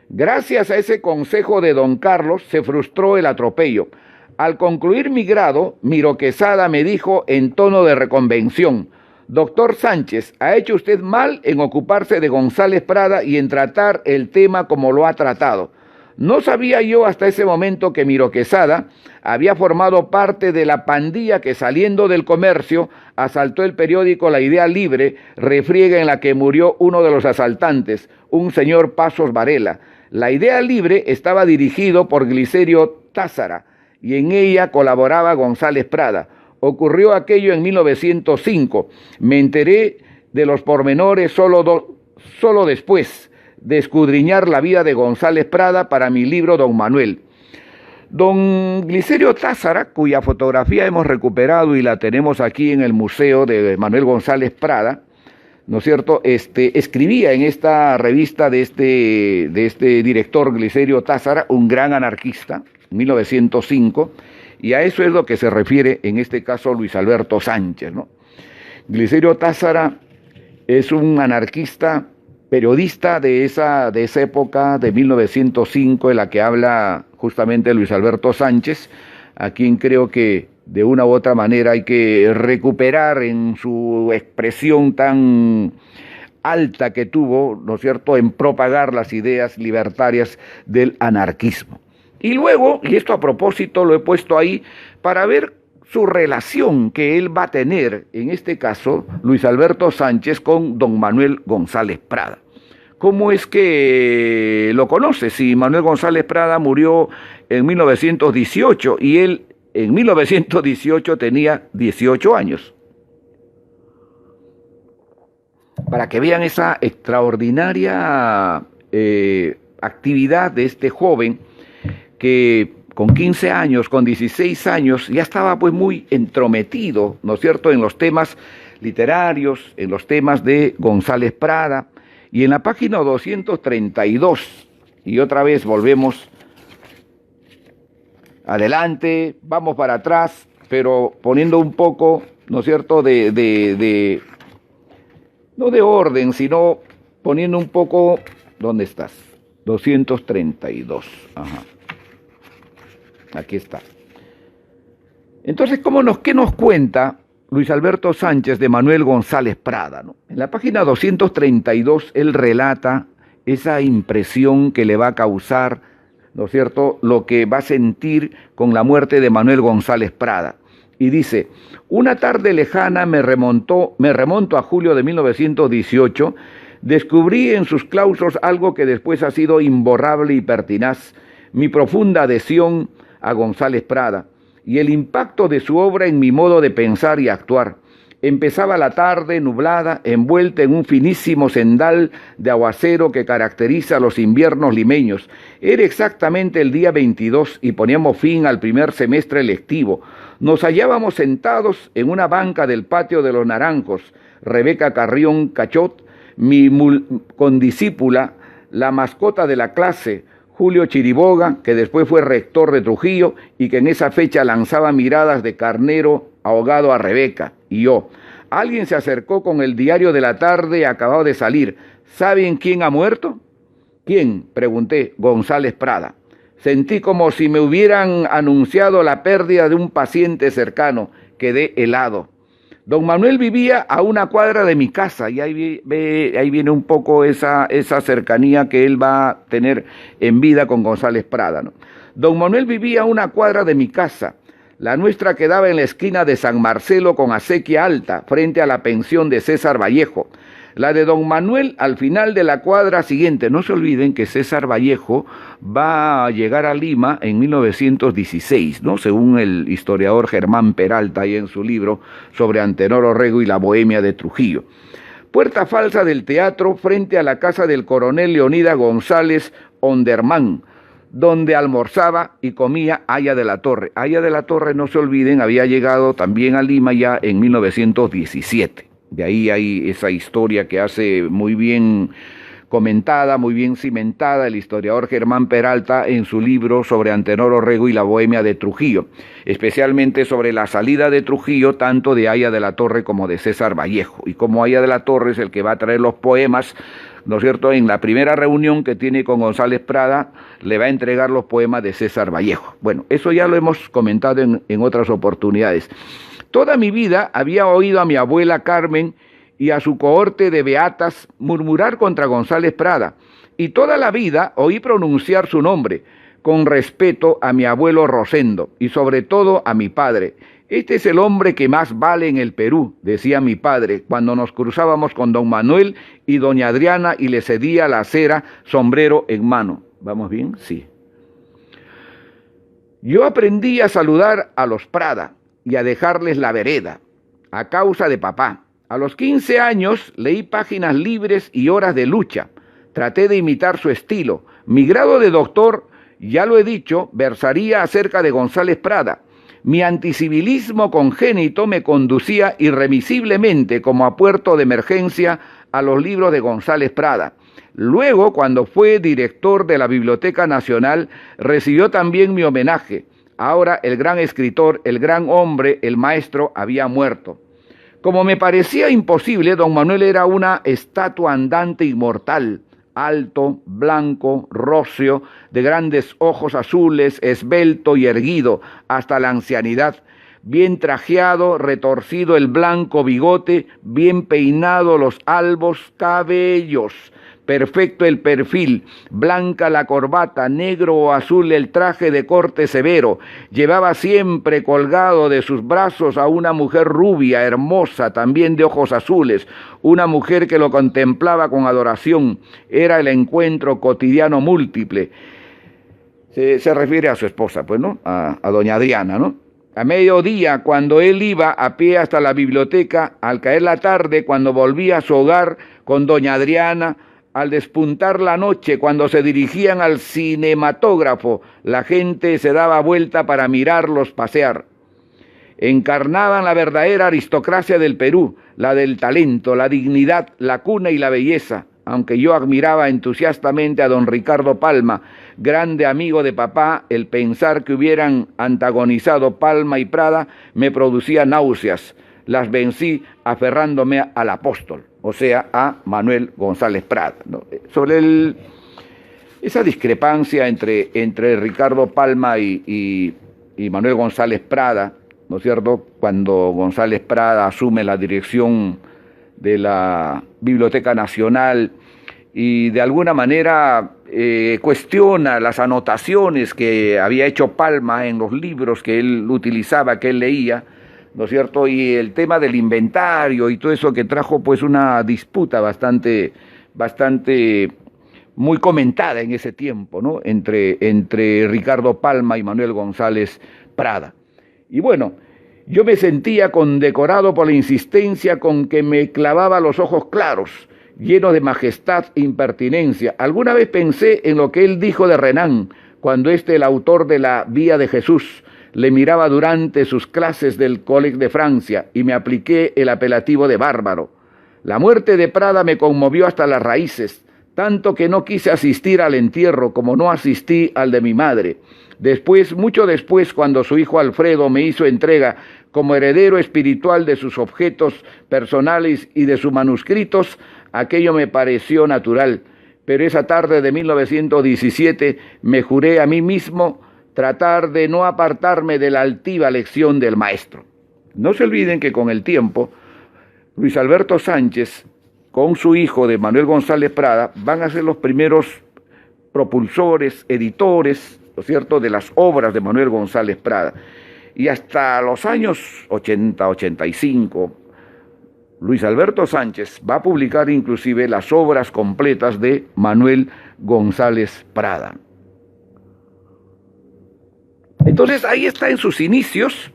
Gracias a ese consejo de don Carlos se frustró el atropello. Al concluir mi grado, Miro Quesada me dijo en tono de reconvención: doctor Sánchez, ha hecho usted mal en ocuparse de González Prada y en tratar el tema como lo ha tratado. No sabía yo hasta ese momento que Miro Quesada había formado parte de la pandilla que, saliendo del comercio, asaltó el periódico La Idea Libre, refriega en la que murió uno de los asaltantes, un señor Pasos Varela. La Idea Libre estaba dirigido por Glicerio Tázara, y en ella colaboraba González Prada. Ocurrió aquello en 1905. Me enteré de los pormenores solo después de escudriñar la vida de González Prada para mi libro Don Manuel. Don Glicerio Tázara, cuya fotografía hemos recuperado y la tenemos aquí en el Museo de Manuel González Prada, ¿no es cierto?, escribía en esta revista de este director Glicerio Tázara, un gran anarquista, 1905, y a eso es lo que se refiere en este caso Luis Alberto Sánchez, ¿no? Glicerio Tázara es un anarquista, periodista de esa época de 1905, en la que habla justamente Luis Alberto Sánchez, a quien creo que de una u otra manera hay que recuperar en su expresión tan alta que tuvo, ¿no es cierto?, en propagar las ideas libertarias del anarquismo. Y luego, y esto a propósito lo he puesto ahí, para ver su relación que él va a tener, en este caso, Luis Alberto Sánchez, con don Manuel González Prada. ¿Cómo es que lo conoce? Si Manuel González Prada murió en 1918 y él en 1918 tenía 18 años. Para que vean esa extraordinaria actividad de este joven que con 15 años, con 16 años, ya estaba pues muy entrometido, ¿no es cierto?, en los temas literarios, en los temas de González Prada. Y en la página 232, y otra vez volvemos adelante, vamos para atrás, pero poniendo un poco, ¿no es cierto?, no de orden, sino poniendo un poco, ¿dónde estás? 232, ajá. Aquí está. Entonces, ¿qué nos cuenta Luis Alberto Sánchez de Manuel González Prada, ¿no? En la página 232, él relata esa impresión que le va a causar, ¿no es cierto?, lo que va a sentir con la muerte de Manuel González Prada. Y dice: una tarde lejana me remonto a julio de 1918, descubrí en sus claustros algo que después ha sido imborrable y pertinaz, mi profunda adhesión a González Prada y el impacto de su obra en mi modo de pensar y actuar. Empezaba la tarde nublada, envuelta en un finísimo cendal de aguacero que caracteriza los inviernos limeños. Era exactamente el día 22 y poníamos fin al primer semestre lectivo. Nos hallábamos sentados en una banca del patio de los Naranjos. Rebeca Carrión Cachot, mi condiscípula, la mascota de la clase, Julio Chiriboga, que después fue rector de Trujillo y que en esa fecha lanzaba miradas de carnero ahogado a Rebeca, y yo. Alguien se acercó con el diario de la tarde acabado de salir. ¿Saben quién ha muerto? ¿Quién?, pregunté. González Prada. Sentí como si me hubieran anunciado la pérdida de un paciente cercano. Quedé helado. Don Manuel vivía a una cuadra de mi casa, y ahí viene un poco esa cercanía que él va a tener en vida con González Prada, ¿no? Don Manuel vivía a una cuadra de mi casa. La nuestra quedaba en la esquina de San Marcelo con Acequia Alta, frente a la pensión de César Vallejo. La de don Manuel al final de la cuadra siguiente. No se olviden que César Vallejo va a llegar a Lima en 1916, ¿no? Según el historiador Germán Peralta, ahí en su libro sobre Antenor Orrego y la Bohemia de Trujillo. Puerta falsa del teatro frente a la casa del coronel Leonidas González Onderman, donde almorzaba y comía Aya de la Torre. Aya de la Torre, no se olviden, había llegado también a Lima ya en 1917. De ahí hay esa historia que hace muy bien comentada, muy bien cimentada el historiador Germán Peralta en su libro sobre Antenor Orrego y la Bohemia de Trujillo, especialmente sobre la salida de Trujillo tanto de Aya de la Torre como de César Vallejo, y como Aya de la Torre es el que va a traer los poemas, ¿no es cierto? En la primera reunión que tiene con González Prada, le va a entregar los poemas de César Vallejo. Bueno, eso ya lo hemos comentado en otras oportunidades. Toda mi vida había oído a mi abuela Carmen y a su cohorte de beatas murmurar contra González Prada, y toda la vida oí pronunciar su nombre, con respeto a mi abuelo Rosendo, y sobre todo a mi padre. Este es el hombre que más vale en el Perú, decía mi padre, cuando nos cruzábamos con don Manuel y doña Adriana y le cedía la acera, sombrero en mano. ¿Vamos bien? Sí. Yo aprendí a saludar a los Prada y a dejarles la vereda, a causa de papá. A los 15 años leí Páginas Libres y Horas de Lucha. Traté de imitar su estilo. Mi grado de doctor, ya lo he dicho, versaría acerca de González Prada. Mi anticivilismo congénito me conducía irremisiblemente como a puerto de emergencia a los libros de González Prada. Luego, cuando fue director de la Biblioteca Nacional, recibió también mi homenaje. Ahora el gran escritor, el gran hombre, el maestro, había muerto. Como me parecía imposible, don Manuel era una estatua andante inmortal, alto, blanco, róseo, de grandes ojos azules, esbelto y erguido hasta la ancianidad, bien trajeado, retorcido el blanco bigote, bien peinado los albos cabellos, perfecto el perfil, blanca la corbata, negro o azul el traje de corte severo. Llevaba siempre colgado de sus brazos a una mujer rubia, hermosa, también de ojos azules, una mujer que lo contemplaba con adoración. Era el encuentro cotidiano múltiple. Se refiere a su esposa, pues, ¿no? A doña Adriana, ¿no? A mediodía, cuando él iba a pie hasta la biblioteca, al caer la tarde, cuando volvía a su hogar con doña Adriana, al despuntar la noche, cuando se dirigían al cinematógrafo, la gente se daba vuelta para mirarlos pasear. Encarnaban la verdadera aristocracia del Perú, la del talento, la dignidad, la cuna y la belleza, aunque yo admiraba entusiastamente a don Ricardo Palma, grande amigo de papá. El pensar que hubieran antagonizado Palma y Prada me producía náuseas. Las vencí aferrándome al apóstol, o sea, a Manuel González Prada, ¿no? Sobre esa discrepancia entre Ricardo Palma y Manuel González Prada, ¿no es cierto? Cuando González Prada asume la dirección de la Biblioteca Nacional y de alguna manera cuestiona las anotaciones que había hecho Palma en los libros que él utilizaba, que él leía, ¿no es cierto? Y el tema del inventario y todo eso que trajo pues una disputa bastante muy comentada en ese tiempo, ¿no? Entre Ricardo Palma y Manuel González Prada. Y bueno, Yo me sentía condecorado por la insistencia con que me clavaba los ojos claros, llenos de majestad e impertinencia. Alguna vez pensé en lo que él dijo de Renan, cuando el autor de la Vía de Jesús, le miraba durante sus clases del Collège de Francia y me apliqué el apelativo de bárbaro. La muerte de Prada me conmovió hasta las raíces, tanto que no quise asistir al entierro como no asistí al de mi madre. Después, mucho después, cuando su hijo Alfredo me hizo entrega como heredero espiritual de sus objetos personales y de sus manuscritos, aquello me pareció natural. Pero esa tarde de 1917 me juré a mí mismo tratar de no apartarme de la altiva lección del maestro. No se olviden que con el tiempo, Luis Alberto Sánchez, con su hijo de Manuel González Prada, van a ser los primeros propulsores, editores, ¿no es cierto?, de las obras de Manuel González Prada. Y hasta los años 80, 85, Luis Alberto Sánchez va a publicar inclusive las obras completas de Manuel González Prada. Entonces ahí está en sus inicios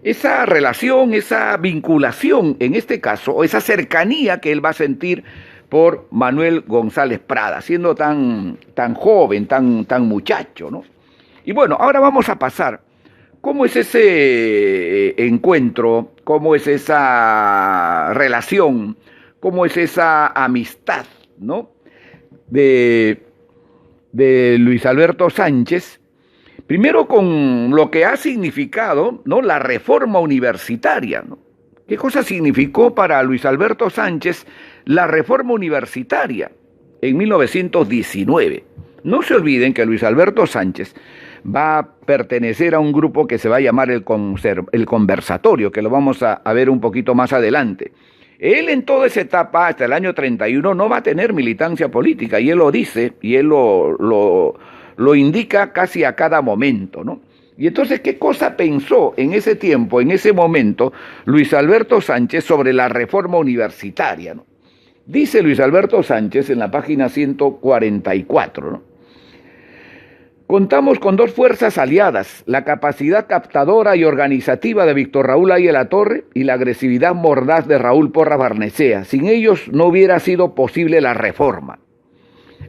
esa relación, esa vinculación, en este caso, o esa cercanía que él va a sentir por Manuel González Prada, siendo tan joven, tan muchacho, ¿no? Y bueno, ahora vamos a pasar. ¿Cómo es ese encuentro? ¿Cómo es esa relación? ¿Cómo es esa amistad, ¿no?, de Luis Alberto Sánchez? Primero con lo que ha significado, ¿no?, la reforma universitaria, ¿no? ¿Qué cosa significó para Luis Alberto Sánchez la reforma universitaria en 1919? No se olviden que Luis Alberto Sánchez va a pertenecer a un grupo que se va a llamar el Conversatorio, que lo vamos a ver un poquito más adelante. Él en toda esa etapa, hasta el año 31, no va a tener militancia política, y él lo dice, y él lo indica casi a cada momento, ¿no? Y entonces, ¿qué cosa pensó en ese tiempo, en ese momento, Luis Alberto Sánchez sobre la reforma universitaria, ¿no? Dice Luis Alberto Sánchez en la página 144, ¿no? Contamos con dos fuerzas aliadas, la capacidad captadora y organizativa de Víctor Raúl Haya de la Torre y la agresividad mordaz de Raúl Porras Barnechea. Sin ellos no hubiera sido posible la reforma.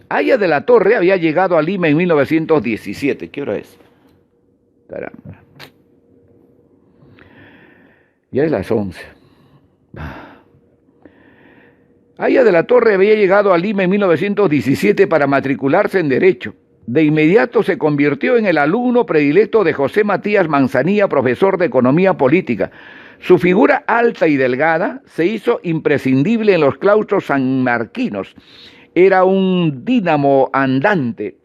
Haya de la Torre había llegado a Lima en 1917. ¿Qué hora es? Caramba. Ya es las 11. Haya de la Torre había llegado a Lima en 1917 para matricularse en Derecho. De inmediato se convirtió en el alumno predilecto de José Matías Manzanilla, profesor de Economía Política. Su figura alta y delgada se hizo imprescindible en los claustros sanmarquinos. Era un dínamo andante,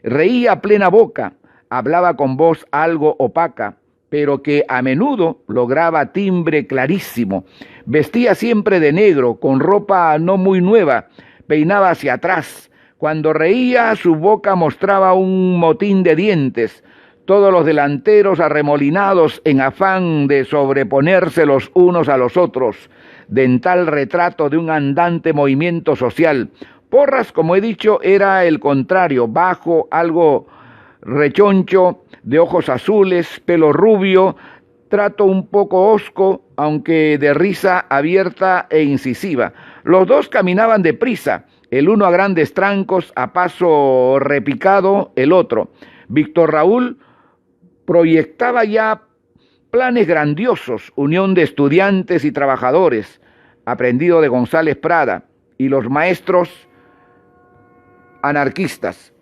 reía a plena boca, hablaba con voz algo opaca, pero que a menudo lograba timbre clarísimo. Vestía siempre de negro, con ropa no muy nueva, peinaba hacia atrás. Cuando reía, su boca mostraba un motín de dientes, todos los delanteros arremolinados en afán de sobreponerse los unos a los otros, dental retrato de un andante movimiento social. Porras, como he dicho, era el contrario, bajo, algo rechoncho, de ojos azules, pelo rubio, trato un poco hosco, aunque de risa abierta e incisiva. Los dos caminaban deprisa, el uno a grandes trancos, a paso repicado, el otro. Víctor Raúl proyectaba ya planes grandiosos, unión de estudiantes y trabajadores, aprendido de González Prada, y los maestros anarquistas,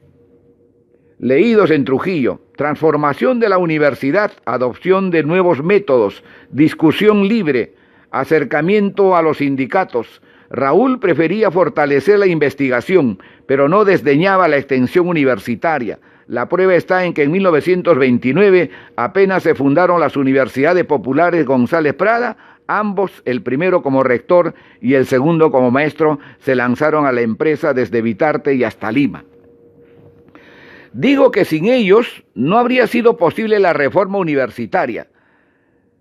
leídos en Trujillo, transformación de la universidad, adopción de nuevos métodos, discusión libre, acercamiento a los sindicatos. Raúl prefería fortalecer la investigación, pero no desdeñaba la extensión universitaria. La prueba está en que en 1929 apenas se fundaron las Universidades Populares González Prada. Ambos, el primero como rector y el segundo como maestro, se lanzaron a la empresa desde Vitarte y hasta Lima. Digo que sin ellos no habría sido posible la reforma universitaria.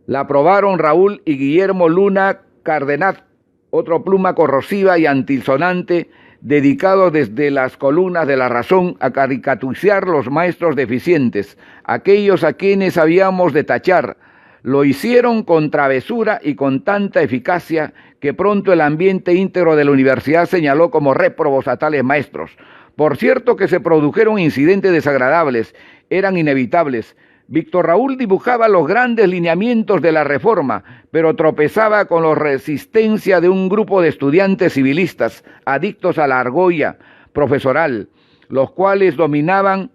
La aprobaron Raúl y Guillermo Luna Cardenat, otro pluma corrosiva y antisonante, dedicado desde las columnas de La Razón a caricaturizar los maestros deficientes, aquellos a quienes habíamos de tachar. Lo hicieron con travesura y con tanta eficacia que pronto el ambiente íntegro de la universidad señaló como réprobos a tales maestros. Por cierto que se produjeron incidentes desagradables, eran inevitables. Víctor Raúl dibujaba los grandes lineamientos de la reforma, pero tropezaba con la resistencia de un grupo de estudiantes civilistas, adictos a la argolla profesoral, los cuales dominaban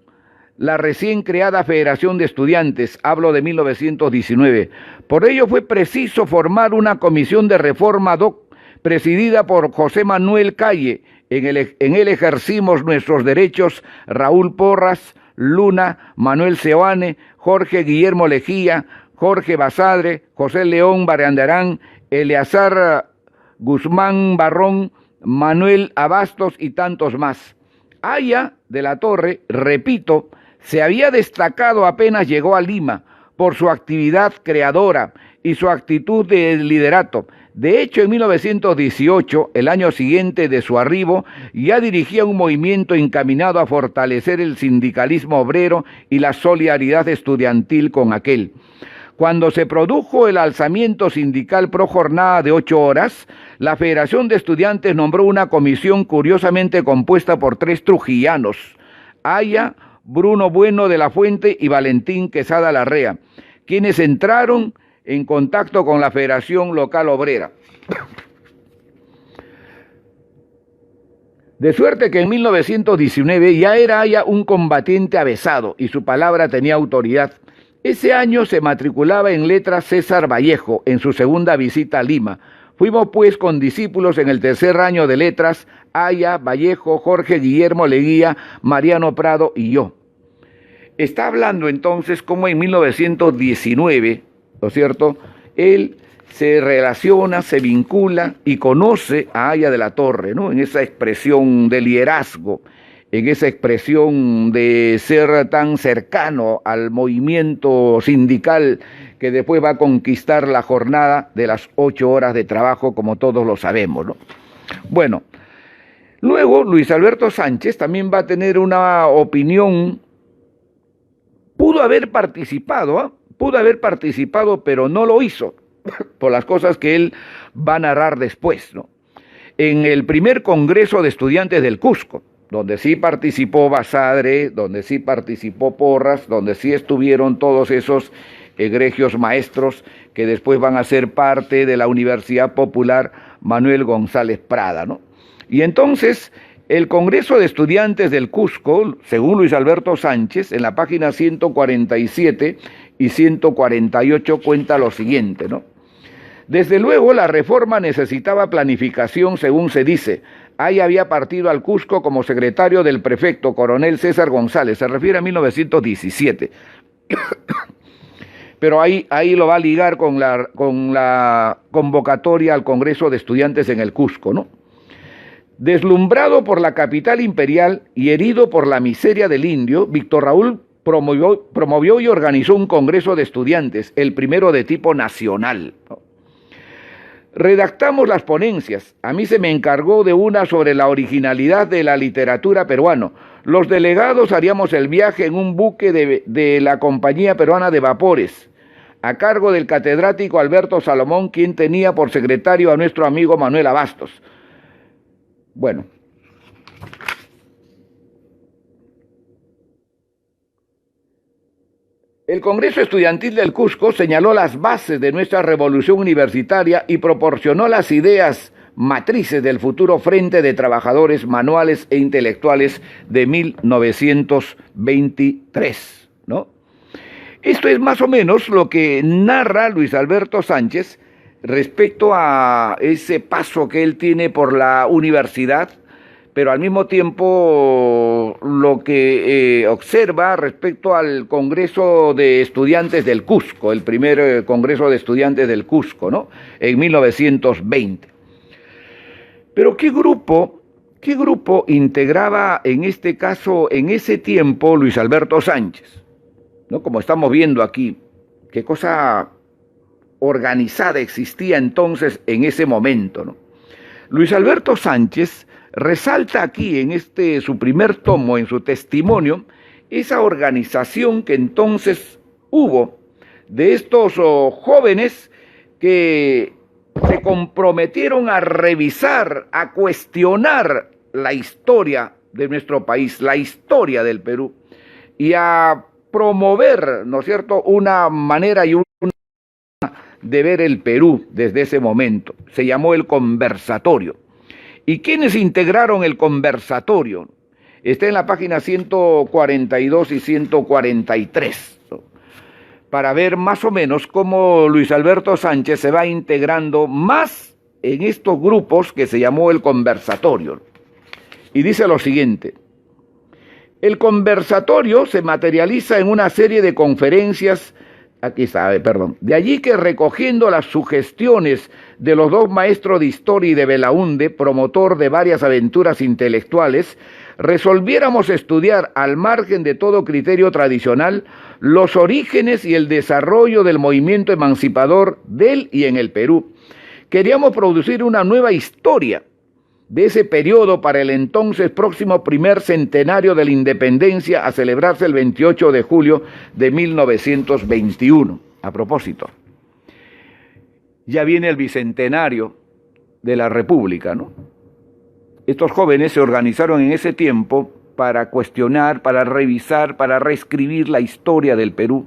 la recién creada Federación de Estudiantes, hablo de 1919. Por ello fue preciso formar una comisión de reforma ad hoc, presidida por José Manuel Calle. En él ejercimos nuestros derechos Raúl Porras, Luna, Manuel Seoane, Jorge Guillermo Lejía, Jorge Basadre, José León Barrandarán, Eleazar Guzmán Barrón, Manuel Abastos y tantos más. Aya de la Torre, repito, se había destacado apenas llegó a Lima por su actividad creadora y su actitud de liderato. De hecho, en 1918, el año siguiente de su arribo, ya dirigía un movimiento encaminado a fortalecer el sindicalismo obrero y la solidaridad estudiantil con aquel. Cuando se produjo el alzamiento sindical pro jornada de 8 horas, la Federación de Estudiantes nombró una comisión curiosamente compuesta por 3 trujillanos, Aya, Bruno Bueno de la Fuente y Valentín Quesada Larrea, quienes entraron en contacto con la Federación Local Obrera. De suerte que en 1919 ya era Aya un combatiente avesado y su palabra tenía autoridad. Ese año se matriculaba en letras César Vallejo en su segunda visita a Lima. Fuimos pues con discípulos en el tercer año de letras, Aya, Vallejo, Jorge Guillermo Leguía, Mariano Prado y yo. Está hablando entonces cómo en 1919, ¿no es cierto?, él se relaciona, se vincula y conoce a Aya de la Torre, ¿no?, en esa expresión de liderazgo, en esa expresión de ser tan cercano al movimiento sindical que después va a conquistar la jornada de las 8 horas de trabajo, como todos lo sabemos, ¿no? Bueno, luego Luis Alberto Sánchez también va a tener una opinión. Pudo haber participado, pero no lo hizo, por las cosas que él va a narrar después, ¿no? En el primer Congreso de Estudiantes del Cusco, donde sí participó Basadre, donde sí participó Porras, donde sí estuvieron todos esos egregios maestros que después van a ser parte de la Universidad Popular Manuel González Prada, ¿no? Y entonces el Congreso de Estudiantes del Cusco, según Luis Alberto Sánchez, en la página 147 y 148 cuenta lo siguiente, ¿no? Desde luego la reforma necesitaba planificación, según se dice. Ahí había partido al Cusco como secretario del prefecto, coronel César González, se refiere a 1917. Pero ahí lo va a ligar con la convocatoria al Congreso de Estudiantes en el Cusco, ¿no? Deslumbrado por la capital imperial y herido por la miseria del indio, Víctor Raúl promovió y organizó un Congreso de Estudiantes, el primero de tipo nacional, ¿no? Redactamos las ponencias. A mí se me encargó de una sobre la originalidad de la literatura peruana. Los delegados haríamos el viaje en un buque de la Compañía Peruana de Vapores, a cargo del catedrático Alberto Salomón, quien tenía por secretario a nuestro amigo Manuel Abastos. Bueno, el Congreso Estudiantil del Cusco señaló las bases de nuestra revolución universitaria y proporcionó las ideas matrices del futuro Frente de Trabajadores Manuales e Intelectuales de 1923, ¿no? Esto es más o menos lo que narra Luis Alberto Sánchez respecto a ese paso que él tiene por la universidad, pero al mismo tiempo lo que observa respecto al Congreso de Estudiantes del Cusco, el primer Congreso de Estudiantes del Cusco, ¿no?, en 1920. Pero ¿qué grupo integraba en este caso, en ese tiempo, Luis Alberto Sánchez? ¿No? Como estamos viendo aquí, qué cosa organizada existía entonces en ese momento, ¿no? Luis Alberto Sánchez resalta aquí en su primer tomo, en su testimonio, esa organización que entonces hubo de estos jóvenes que se comprometieron a revisar, a cuestionar la historia de nuestro país, la historia del Perú, y a promover, ¿no es cierto?, una manera y una de ver el Perú desde ese momento. Se llamó el conversatorio. ¿Y quiénes integraron el conversatorio? Está en la página 142 y 143, ¿no?, para ver más o menos cómo Luis Alberto Sánchez se va integrando más en estos grupos que se llamó el conversatorio. Y dice lo siguiente: el conversatorio se materializa en una serie de conferencias, de allí que recogiendo las sugestiones de los dos maestros de historia y de Belaúnde, promotor de varias aventuras intelectuales, resolviéramos estudiar al margen de todo criterio tradicional los orígenes y el desarrollo del movimiento emancipador del y en el Perú. Queríamos producir una nueva historia de ese periodo para el entonces próximo primer centenario de la independencia a celebrarse el 28 de julio de 1921. A propósito, ya viene el bicentenario de la República, ¿no? Estos jóvenes se organizaron en ese tiempo para cuestionar, para revisar, para reescribir la historia del Perú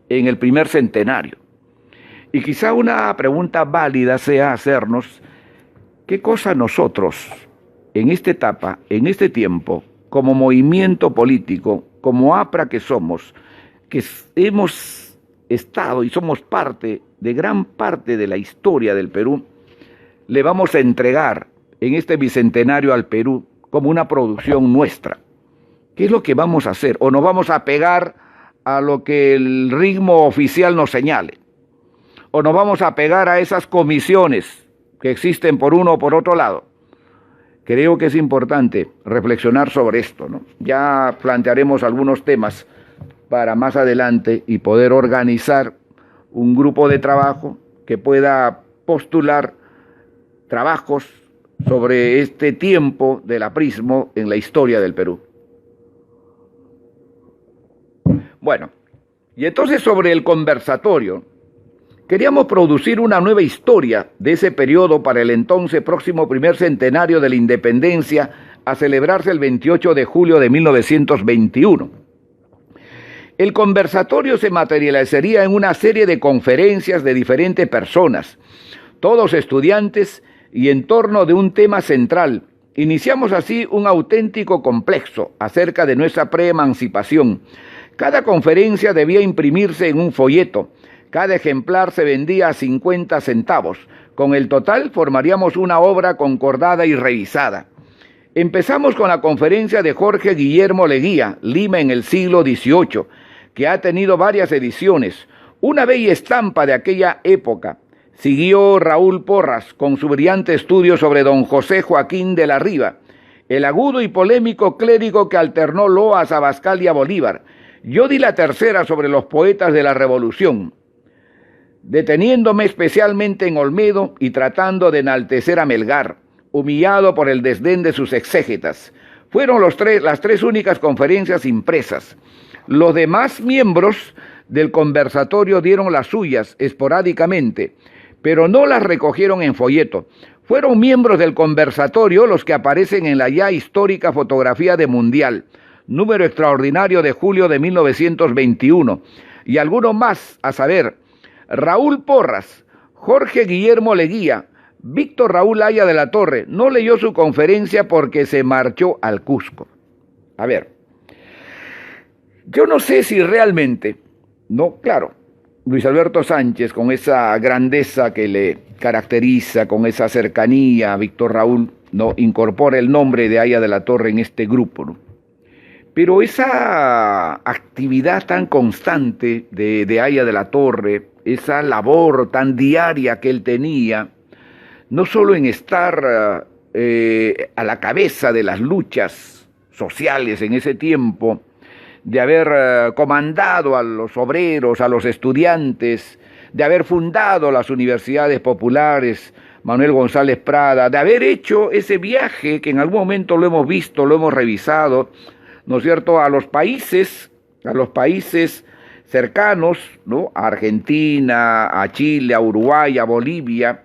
en el primer centenario. Y quizá una pregunta válida sea hacernos: ¿qué cosa nosotros, en esta etapa, en este tiempo, como movimiento político, como APRA que somos, que hemos estado y somos parte de gran parte de la historia del Perú, le vamos a entregar en este bicentenario al Perú como una producción nuestra? ¿Qué es lo que vamos a hacer? ¿O nos vamos a pegar a lo que el ritmo oficial nos señale? ¿O nos vamos a pegar a esas comisiones que existen por uno o por otro lado? Creo que es importante reflexionar sobre esto, ¿no? Ya plantearemos algunos temas para más adelante y poder organizar un grupo de trabajo que pueda postular trabajos sobre este tiempo del aprismo en la historia del Perú. Bueno, y entonces sobre el conversatorio, queríamos producir una nueva historia de ese periodo para el entonces próximo primer centenario de la independencia a celebrarse el 28 de julio de 1921. El conversatorio se materializaría en una serie de conferencias de diferentes personas, todos estudiantes, y en torno de un tema central. Iniciamos así un auténtico complejo acerca de nuestra preemancipación. Cada conferencia debía imprimirse en un folleto. Cada ejemplar se vendía a 50 centavos. Con el total formaríamos una obra concordada y revisada. Empezamos con la conferencia de Jorge Guillermo Leguía, Lima en el siglo XVIII, que ha tenido varias ediciones, una bella estampa de aquella época. Siguió Raúl Porras con su brillante estudio sobre don José Joaquín de la Riva, el agudo y polémico clérigo que alternó loas a Abascal y a Bolívar. Yo di la tercera sobre los poetas de la Revolución, deteniéndome especialmente en Olmedo y tratando de enaltecer a Melgar, humillado por el desdén de sus exégetas. Fueron las tres únicas conferencias impresas. Los demás miembros del conversatorio dieron las suyas esporádicamente, pero no las recogieron en folleto. Fueron miembros del conversatorio los que aparecen en la ya histórica fotografía de Mundial, número extraordinario de julio de 1921, y algunos más, a saber, Raúl Porras, Jorge Guillermo Leguía, Víctor Raúl Haya de la Torre. No leyó su conferencia porque se marchó al Cusco. A ver, yo no sé si realmente, no, claro, Luis Alberto Sánchez, con esa grandeza que le caracteriza, con esa cercanía a Víctor Raúl, no incorpora el nombre de Haya de la Torre en este grupo, ¿no? Pero esa actividad tan constante de Haya de la Torre, esa labor tan diaria que él tenía, no solo en estar a la cabeza de las luchas sociales en ese tiempo, de haber comandado a los obreros, a los estudiantes, de haber fundado las universidades populares, Manuel González Prada, de haber hecho ese viaje que en algún momento lo hemos visto, lo hemos revisado, ¿no es cierto?, a los países cercanos, ¿no?, a Argentina, a Chile, a Uruguay, a Bolivia,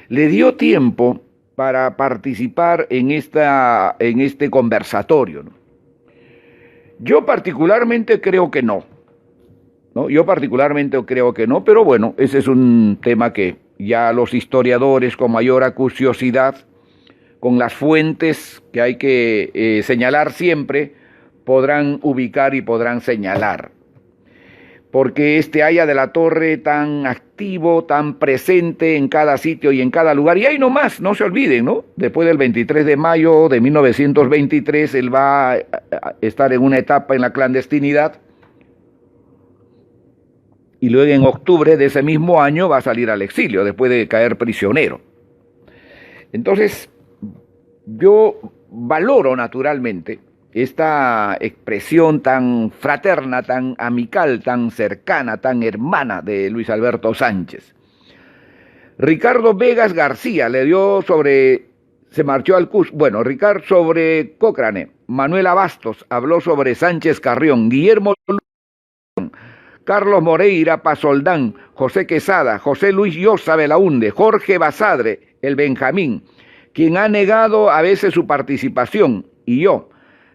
le dio tiempo para participar en este conversatorio, ¿no? Yo particularmente creo que no, ¿no? Yo particularmente creo que no, pero bueno, ese es un tema que ya los historiadores con mayor acuciosidad, con las fuentes que hay que señalar siempre, podrán ubicar y podrán señalar. Porque Aya de la Torre tan activo, tan presente en cada sitio y en cada lugar, y ahí nomás, no se olviden, ¿no? Después del 23 de mayo de 1923, él va a estar en una etapa en la clandestinidad, y luego en octubre de ese mismo año va a salir al exilio, después de caer prisionero. Entonces, yo valoro naturalmente esta expresión tan fraterna, tan amical, tan cercana, tan hermana de Luis Alberto Sánchez. Ricardo Vegas García le dio se marchó al Cusco, Ricardo sobre Cochrane, Manuel Abastos habló sobre Sánchez Carrión, Guillermo Carlos Moreira Pasoldán, José Quesada, José Luis Llosa Belaúnde, Jorge Basadre, el Benjamín, quien ha negado a veces su participación, y yo,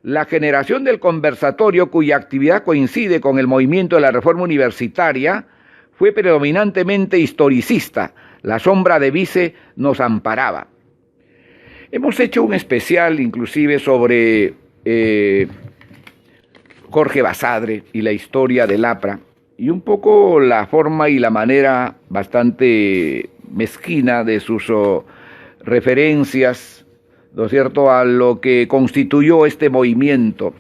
la generación del conversatorio, cuya actividad coincide con el movimiento de la reforma universitaria, fue predominantemente historicista. La sombra de Vice nos amparaba. Hemos hecho un especial inclusive sobre Jorge Basadre y la historia del APRA, y un poco la forma y la manera bastante mezquina de sus referencias, ¿no es cierto?, a lo que constituyó este movimiento,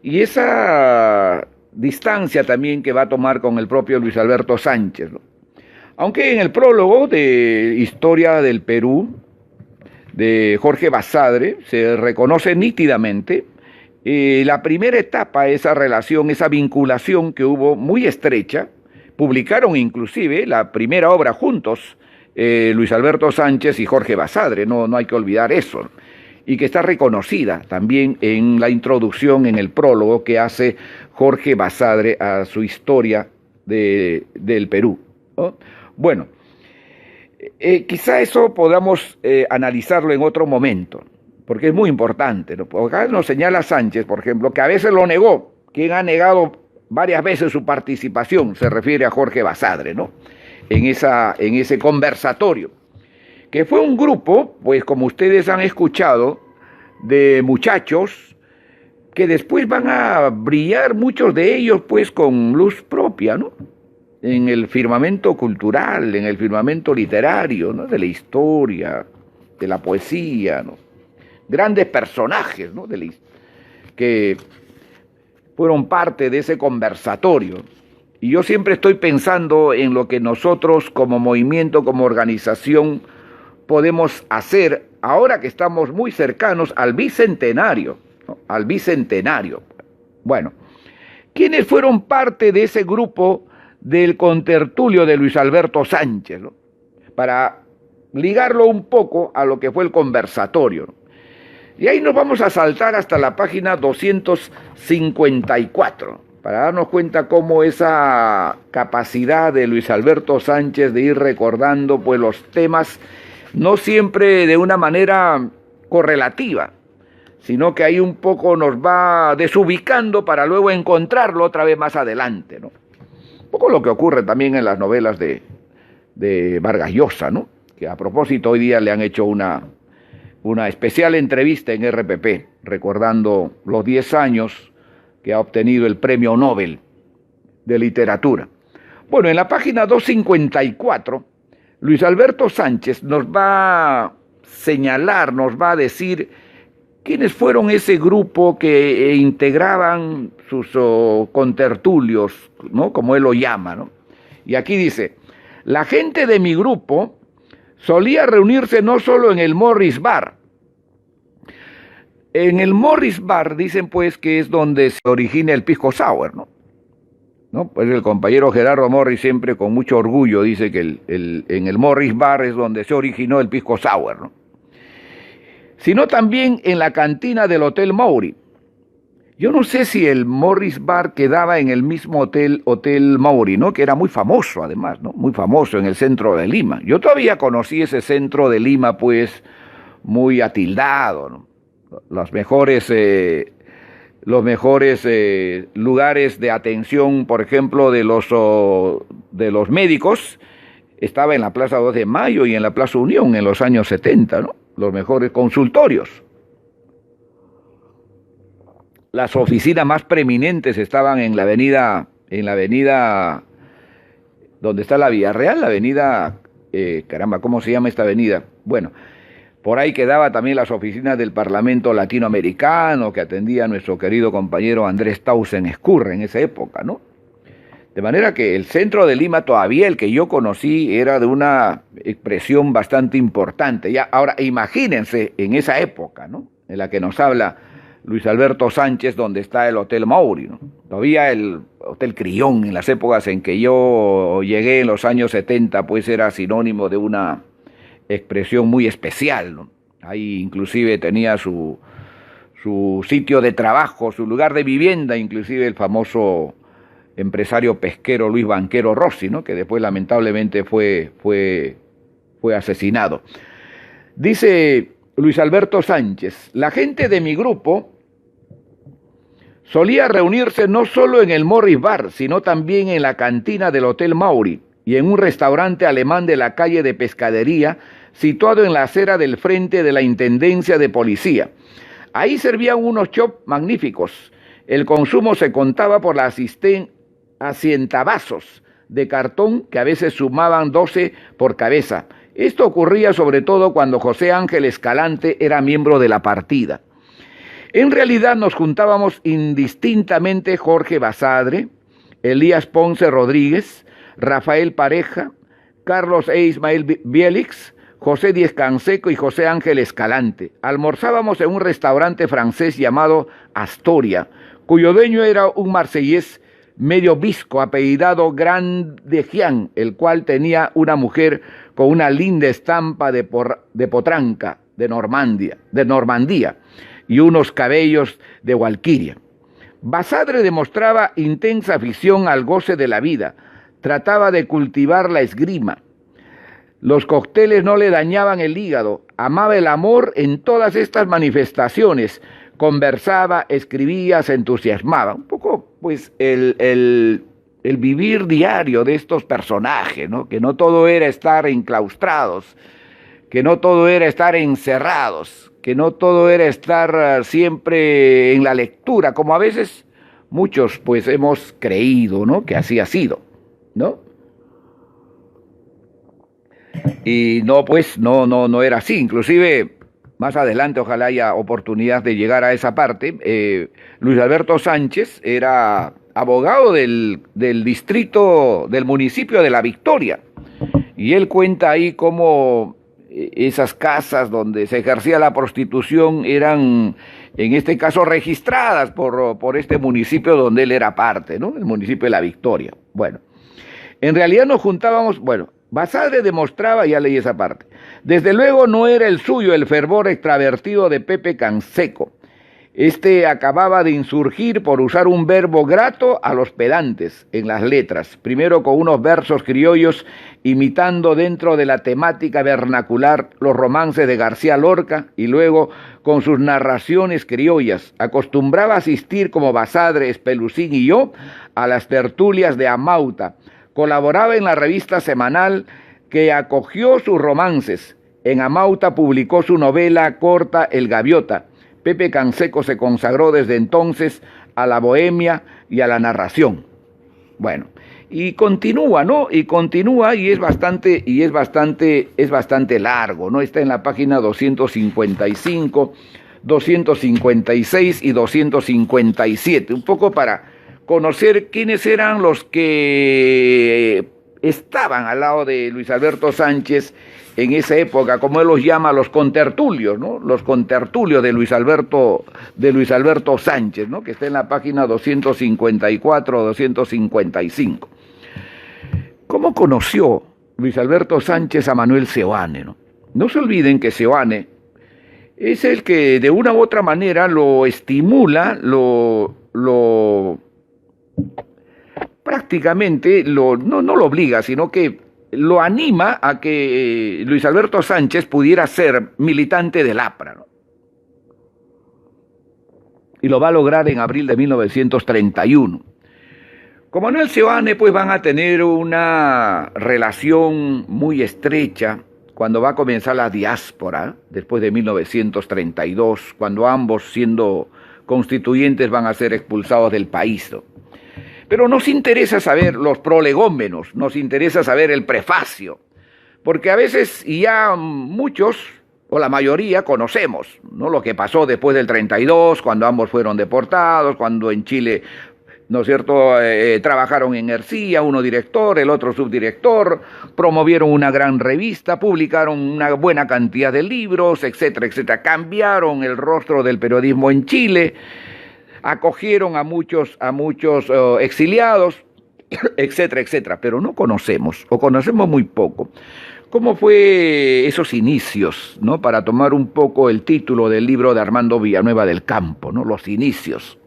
y esa distancia también que va a tomar con el propio Luis Alberto Sánchez, ¿no? Aunque en el prólogo de Historia del Perú, de Jorge Basadre, se reconoce nítidamente la primera etapa, esa relación, esa vinculación que hubo muy estrecha. Publicaron inclusive la primera obra juntos, Luis Alberto Sánchez y Jorge Basadre, no hay que olvidar eso, y que está reconocida también en la introducción, en el prólogo que hace Jorge Basadre a su historia del Perú, ¿no? Bueno, quizá eso podamos analizarlo en otro momento, porque es muy importante, ¿no? Porque acá nos señala Sánchez, por ejemplo, que a veces lo negó. Quien ha negado varias veces su participación se refiere a Jorge Basadre, ¿no?, en ese conversatorio, que fue un grupo, pues como ustedes han escuchado, de muchachos que después van a brillar, muchos de ellos pues con luz propia, ¿no?, en el firmamento cultural, en el firmamento literario, ¿no?, de la historia, de la poesía, ¿no?, grandes personajes, ¿no?, que fueron parte de ese conversatorio. Y yo siempre estoy pensando en lo que nosotros como movimiento, como organización, podemos hacer ahora que estamos muy cercanos al bicentenario, ¿no?, al bicentenario. Bueno, ¿quiénes fueron parte de ese grupo del contertulio de Luis Alberto Sánchez, ¿no?, para ligarlo un poco a lo que fue el conversatorio, ¿no? Y ahí nos vamos a saltar hasta la página 254, para darnos cuenta cómo esa capacidad de Luis Alberto Sánchez de ir recordando pues los temas, no siempre de una manera correlativa, sino que ahí un poco nos va desubicando para luego encontrarlo otra vez más adelante, ¿no? Un poco lo que ocurre también en las novelas de Vargas Llosa, ¿no?, que a propósito hoy día le han hecho una especial entrevista en RPP, recordando los 10 años que ha obtenido el Premio Nobel de Literatura. Bueno, en la página 254, Luis Alberto Sánchez nos va a señalar, nos va a decir quiénes fueron ese grupo que integraban sus contertulios, ¿no?, como él lo llama, ¿no? Y aquí dice: la gente de mi grupo solía reunirse no solo en el Morris Bar. En el Morris Bar dicen pues que es donde se origina el pisco sour, ¿no? Pues el compañero Gerardo Morris siempre con mucho orgullo dice que en el Morris Bar es donde se originó el pisco sour, ¿no? Sino también en la cantina del Hotel Maury. Yo no sé si el Morris Bar quedaba en el mismo Hotel Maury, ¿no? Que era muy famoso además, ¿no? Muy famoso en el centro de Lima. Yo todavía conocí ese centro de Lima, pues, muy atildado, ¿no? Los mejores lugares de atención, por ejemplo, de los médicos, estaba en la Plaza 2 de Mayo y en la Plaza Unión en los años 70, ¿no? Los mejores consultorios. Las oficinas más preeminentes estaban en la avenida donde está la Villarreal, la avenida, ¿cómo se llama esta avenida? Bueno, por ahí quedaba también las oficinas del Parlamento Latinoamericano, que atendía a nuestro querido compañero Andrés Tausen Escurra en esa época, ¿no? De manera que el centro de Lima, todavía el que yo conocí, era de una expresión bastante importante. Ya, ahora, imagínense en esa época, ¿no? En la que nos habla Luis Alberto Sánchez, donde está el Hotel Maury, ¿no? Todavía el Hotel Crillon, en las épocas en que yo llegué en los años 70, pues era sinónimo de una expresión muy especial, ¿no? Ahí inclusive tenía su sitio de trabajo, su lugar de vivienda, inclusive el famoso empresario pesquero Luis Banquero Rossi, ¿no? Que después lamentablemente fue asesinado. Dice Luis Alberto Sánchez: la gente de mi grupo solía reunirse no solo en el Morris Bar, sino también en la cantina del Hotel Maury y en un restaurante alemán de la calle de Pescadería, situado en la acera del frente de la Intendencia de Policía. Ahí servían unos chops magníficos. El consumo se contaba por la asientavasos de cartón, que a veces sumaban 12 por cabeza. Esto ocurría sobre todo cuando José Ángel Escalante era miembro de la partida. En realidad nos juntábamos indistintamente Jorge Basadre, Elías Ponce Rodríguez, Rafael Pareja, Carlos E. Ismael Bielix, José Díez Canseco y José Ángel Escalante. Almorzábamos en un restaurante francés llamado Astoria, cuyo dueño era un marsellés medio visco apellidado Grandejian, el cual tenía una mujer con una linda estampa de potranca de Normandía y unos cabellos de Valquiria. Basadre demostraba intensa afición al goce de la vida, trataba de cultivar la esgrima. Los cócteles no le dañaban el hígado, amaba el amor en todas estas manifestaciones, conversaba, escribía, se entusiasmaba. Un poco, pues, el vivir diario de estos personajes, ¿no? Que no todo era estar enclaustrados, que no todo era estar encerrados, que no todo era estar siempre en la lectura, como a veces muchos, pues, hemos creído, ¿no? Que así ha sido, ¿no? Y no, pues, no era así. Inclusive, más adelante, ojalá haya oportunidad de llegar a esa parte. Luis Alberto Sánchez era abogado del distrito, del municipio de La Victoria. Y él cuenta ahí cómo esas casas donde se ejercía la prostitución eran, en este caso, registradas por este municipio donde él era parte, ¿no? El municipio de La Victoria. Bueno, en realidad nos juntábamos, bueno, Basadre demostraba, ya leí esa parte, desde luego no era el suyo el fervor extravertido de Pepe Canseco. Este acababa de insurgir por usar un verbo grato a los pedantes en las letras, primero con unos versos criollos imitando dentro de la temática vernacular los romances de García Lorca y luego con sus narraciones criollas. Acostumbraba a asistir como Basadre, Espelucín y yo a las tertulias de Amauta. Colaboraba en la revista semanal que acogió sus romances. En Amauta publicó su novela corta El Gaviota. Pepe Canseco se consagró desde entonces a la bohemia y a la narración. Bueno, y continúa, ¿no? Y continúa y es bastante largo, ¿no? Está en la página 255, 256 y 257, un poco para conocer quiénes eran los que estaban al lado de Luis Alberto Sánchez en esa época, como él los llama, los contertulios, ¿no? Los contertulios de Luis Alberto Sánchez, ¿no? Que está en la página 254, 255. ¿Cómo conoció Luis Alberto Sánchez a Manuel Seoane, ¿no? No se olviden que Seoane es el que de una u otra manera lo estimula, prácticamente no lo obliga, sino que lo anima a que Luis Alberto Sánchez pudiera ser militante del APRA, ¿no? Y lo va a lograr en abril de 1931. Con Manuel Seoane pues van a tener una relación muy estrecha cuando va a comenzar la diáspora, después de 1932, cuando ambos, siendo constituyentes, van a ser expulsados del país, ¿no? Pero nos interesa saber los prolegómenos, nos interesa saber el prefacio, porque a veces ya muchos, o la mayoría, conocemos, ¿no?, lo que pasó después del 32, cuando ambos fueron deportados, cuando en Chile, ¿no es cierto?, trabajaron en Ercilla, uno director, el otro subdirector, promovieron una gran revista, publicaron una buena cantidad de libros, etcétera, etcétera. Cambiaron el rostro del periodismo en Chile, acogieron a muchos exiliados, etcétera, etcétera. Pero no conocemos, o conocemos muy poco, cómo fue esos inicios, ¿no?, para tomar un poco el título del libro de Armando Villanueva del Campo, ¿no?, los inicios.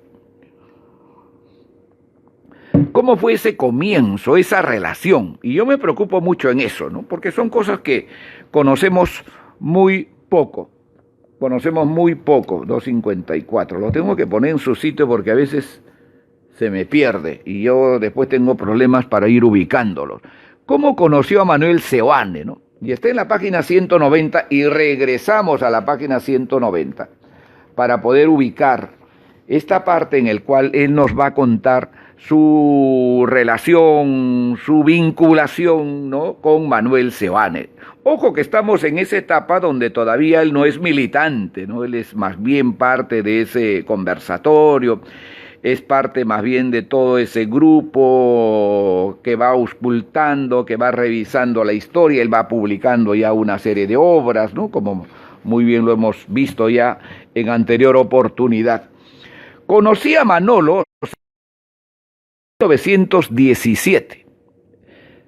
¿Cómo fue ese comienzo, esa relación? Y yo me preocupo mucho en eso, ¿no?, porque son cosas que conocemos muy poco. 254. Lo tengo que poner en su sitio porque a veces se me pierde y yo después tengo problemas para ir ubicándolos. ¿Cómo conoció a Manuel Seoane, no? Y está en la página 190 y regresamos a la página 190 para poder ubicar esta parte en la cual él nos va a contar su relación, su vinculación, ¿no?, con Manuel Seoane. Ojo que estamos en esa etapa donde todavía él no es militante, ¿no? Él es más bien parte de ese conversatorio, es parte más bien de todo ese grupo que va auscultando, que va revisando la historia. Él va publicando ya una serie de obras, ¿no?, como muy bien lo hemos visto ya en anterior oportunidad. Conocí a Manolo en 1917.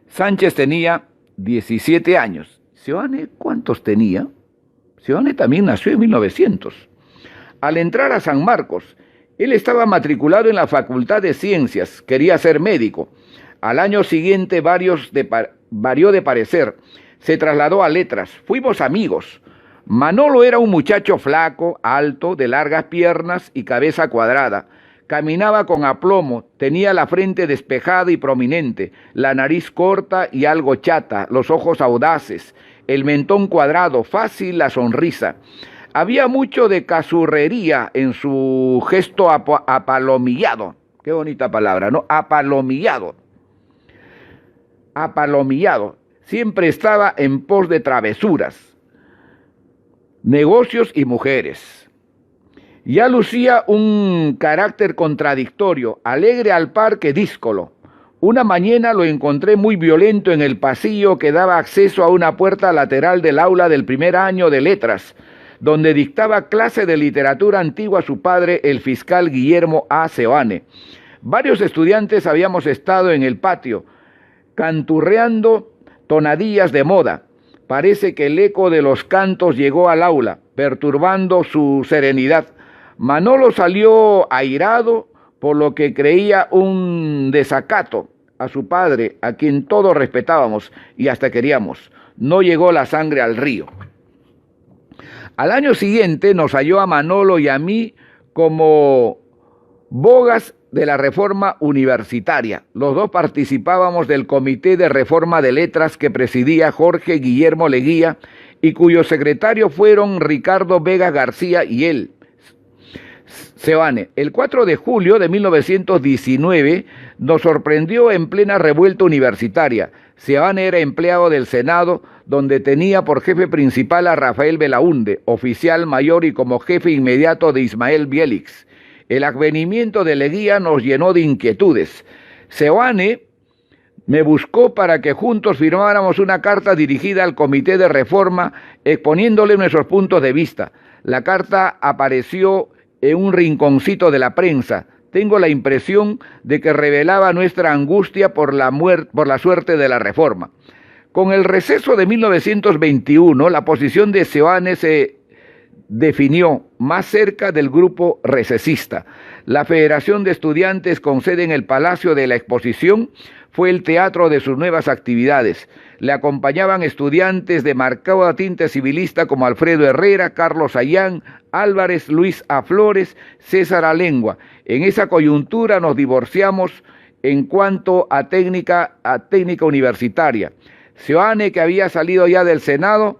Sánchez tenía 17 años. ¿Seoane cuántos tenía? Seoane también nació en 1900. Al entrar a San Marcos, él estaba matriculado en la Facultad de Ciencias, quería ser médico. Al año siguiente varió de parecer, se trasladó a Letras, fuimos amigos. Manolo era un muchacho flaco, alto, de largas piernas y cabeza cuadrada. Caminaba con aplomo, tenía la frente despejada y prominente, la nariz corta y algo chata, los ojos audaces, el mentón cuadrado, fácil la sonrisa. Había mucho de cazurrería en su gesto apalomillado. Qué bonita palabra, ¿no? Apalomillado. Siempre estaba en pos de travesuras, negocios y mujeres. Ya lucía un carácter contradictorio, alegre al par que díscolo. Una mañana lo encontré muy violento en el pasillo que daba acceso a una puerta lateral del aula del primer año de letras, donde dictaba clase de literatura antigua su padre, el fiscal Guillermo A. Seoane. Varios estudiantes habíamos estado en el patio, canturreando tonadillas de moda. Parece que el eco de los cantos llegó al aula, perturbando su serenidad. Manolo salió airado por lo que creía un desacato a su padre, a quien todos respetábamos y hasta queríamos. No llegó la sangre al río. Al año siguiente nos halló a Manolo y a mí como bogas de la reforma universitaria. Los dos participábamos del Comité de Reforma de Letras que presidía Jorge Guillermo Leguía y cuyos secretarios fueron Ricardo Vega García y él, Seoane. El 4 de julio de 1919 nos sorprendió en plena revuelta universitaria. Seoane era empleado del Senado, donde tenía por jefe principal a Rafael Belaúnde, oficial mayor y como jefe inmediato de Ismael Bielix. El advenimiento de Leguía nos llenó de inquietudes. Seoane me buscó para que juntos firmáramos una carta dirigida al Comité de Reforma exponiéndole nuestros puntos de vista. La carta apareció en un rinconcito de la prensa. Tengo la impresión de que revelaba nuestra angustia por la suerte de la reforma. Con el receso de 1921, la posición de Seoane se definió más cerca del grupo recesista. La Federación de Estudiantes, con sede en el Palacio de la Exposición, fue el teatro de sus nuevas actividades. Le acompañaban estudiantes de marcada tinte civilista como Alfredo Herrera, Carlos Ayán, Álvarez, Luis A. Flores, César Alengua. En esa coyuntura nos divorciamos en cuanto a técnica universitaria. Seoane, que había salido ya del Senado,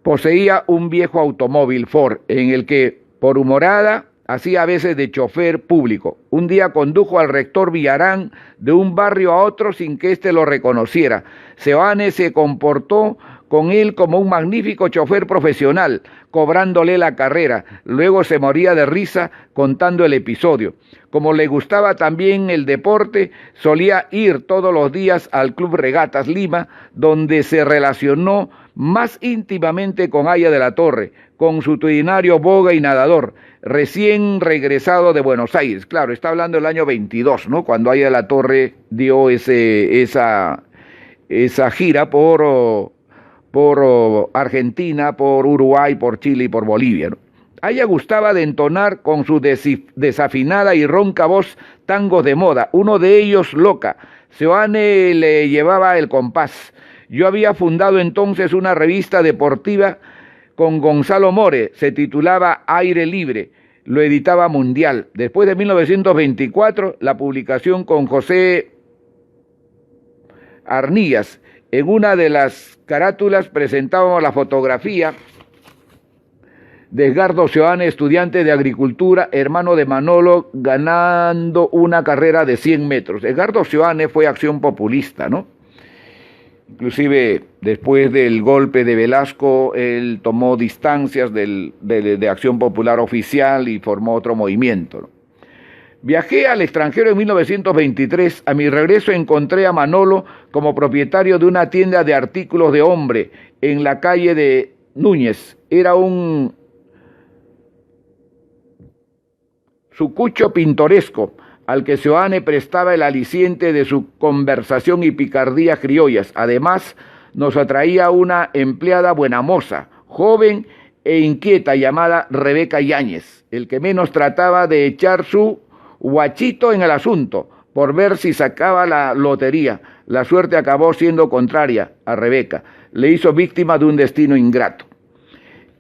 poseía un viejo automóvil Ford en el que, por humorada, hacía a veces de chofer público. Un día condujo al rector Villarán de un barrio a otro sin que éste lo reconociera. Seoane se comportó con él como un magnífico chofer profesional, cobrándole la carrera. Luego se moría de risa contando el episodio. Como le gustaba también el deporte, solía ir todos los días al Club Regatas Lima, donde se relacionó más íntimamente con Haya de la Torre, consuetudinario boga y nadador, recién regresado de Buenos Aires. Claro, está hablando del año 22, ¿no? Cuando Haya de la Torre dio esa gira por Argentina, por Uruguay, por Chile y por Bolivia, ¿no? A ella gustaba de entonar con su desafinada y ronca voz tangos de moda, uno de ellos Loca. Seoane le llevaba el compás. Yo había fundado entonces una revista deportiva con Gonzalo More, se titulaba Aire Libre, lo editaba Mundial. Después de 1924, la publicación con José Arnillas. En una de las carátulas presentábamos la fotografía de Edgardo Seoane, estudiante de agricultura, hermano de Manolo, ganando una carrera de 100 metros. Edgardo Seoane fue acción populista, ¿no? Inclusive después del golpe de Velasco, él tomó distancias de Acción Popular Oficial y formó otro movimiento, ¿no? Viajé al extranjero en 1923. A mi regreso encontré a Manolo como propietario de una tienda de artículos de hombre en la calle de Núñez. Era un sucucho pintoresco al que Seoane prestaba el aliciente de su conversación y picardías criollas. Además, nos atraía una empleada buenamoza, joven e inquieta, llamada Rebeca Yáñez, el que menos trataba de echar su guachito en el asunto, por ver si sacaba la lotería. La suerte acabó siendo contraria a Rebeca, le hizo víctima de un destino ingrato.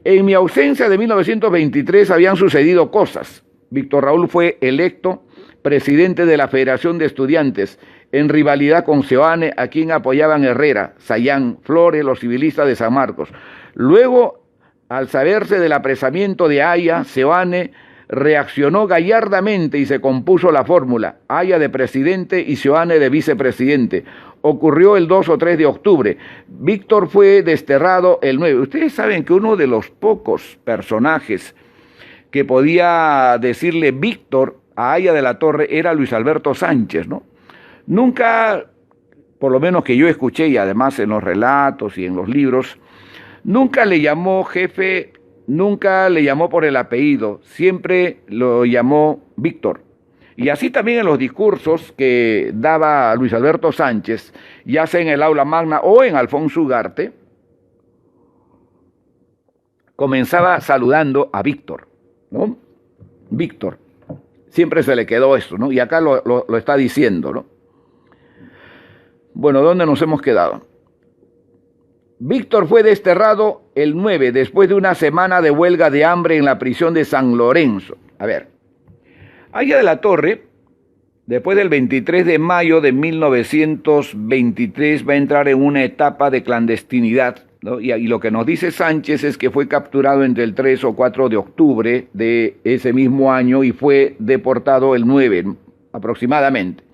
En mi ausencia de 1923 habían sucedido cosas. Víctor Raúl fue electo presidente de la Federación de Estudiantes, en rivalidad con Seoane, a quien apoyaban Herrera, Sayán, Flores, los civilistas de San Marcos. Luego, al saberse del apresamiento de Haya, Seoane reaccionó gallardamente y se compuso la fórmula: Haya de presidente y Seoane de vicepresidente. Ocurrió el 2 o 3 de octubre. Víctor fue desterrado el 9. Ustedes saben que uno de los pocos personajes que podía decirle Víctor a Haya de la Torre era Luis Alberto Sánchez, ¿no? Nunca, por lo menos que yo escuché, y además en los relatos y en los libros, nunca le llamó jefe, nunca le llamó por el apellido, siempre lo llamó Víctor. Y así también en los discursos que daba Luis Alberto Sánchez, ya sea en el aula magna o en Alfonso Ugarte, comenzaba saludando a Víctor, ¿no? Víctor. Siempre se le quedó eso, ¿no? Y acá lo está diciendo, ¿no? Bueno, ¿dónde nos hemos quedado? Víctor fue desterrado el 9, después de una semana de huelga de hambre en la prisión de San Lorenzo. A ver, Haya de la Torre, después del 23 de mayo de 1923, va a entrar en una etapa de clandestinidad, ¿no? Y lo que nos dice Sánchez es que fue capturado entre el 3 o 4 de octubre de ese mismo año y fue deportado el 9 aproximadamente.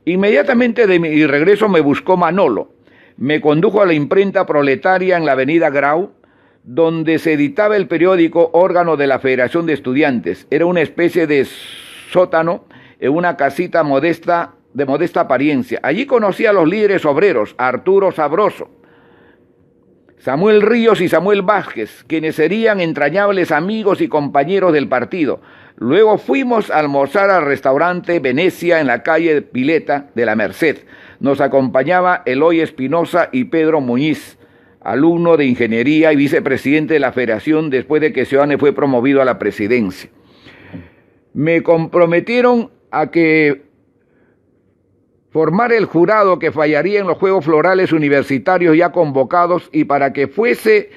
Inmediatamente de mi regreso me buscó Manolo. Me condujo a la imprenta proletaria en la avenida Grau, donde se editaba el periódico órgano de la Federación de Estudiantes. Era una especie de sótano en una casita modesta, de modesta apariencia. Allí conocí a los líderes obreros, Arturo Sabroso, Samuel Ríos y Samuel Vázquez, quienes serían entrañables amigos y compañeros del partido. Luego fuimos a almorzar al restaurante Venecia en la calle Pileta de la Merced. Nos acompañaba Eloy Espinosa y Pedro Muñiz, alumno de ingeniería y vicepresidente de la federación después de que Seoane fue promovido a la presidencia. Me comprometieron a que formar el jurado que fallaría en los Juegos Florales Universitarios ya convocados y para que fuese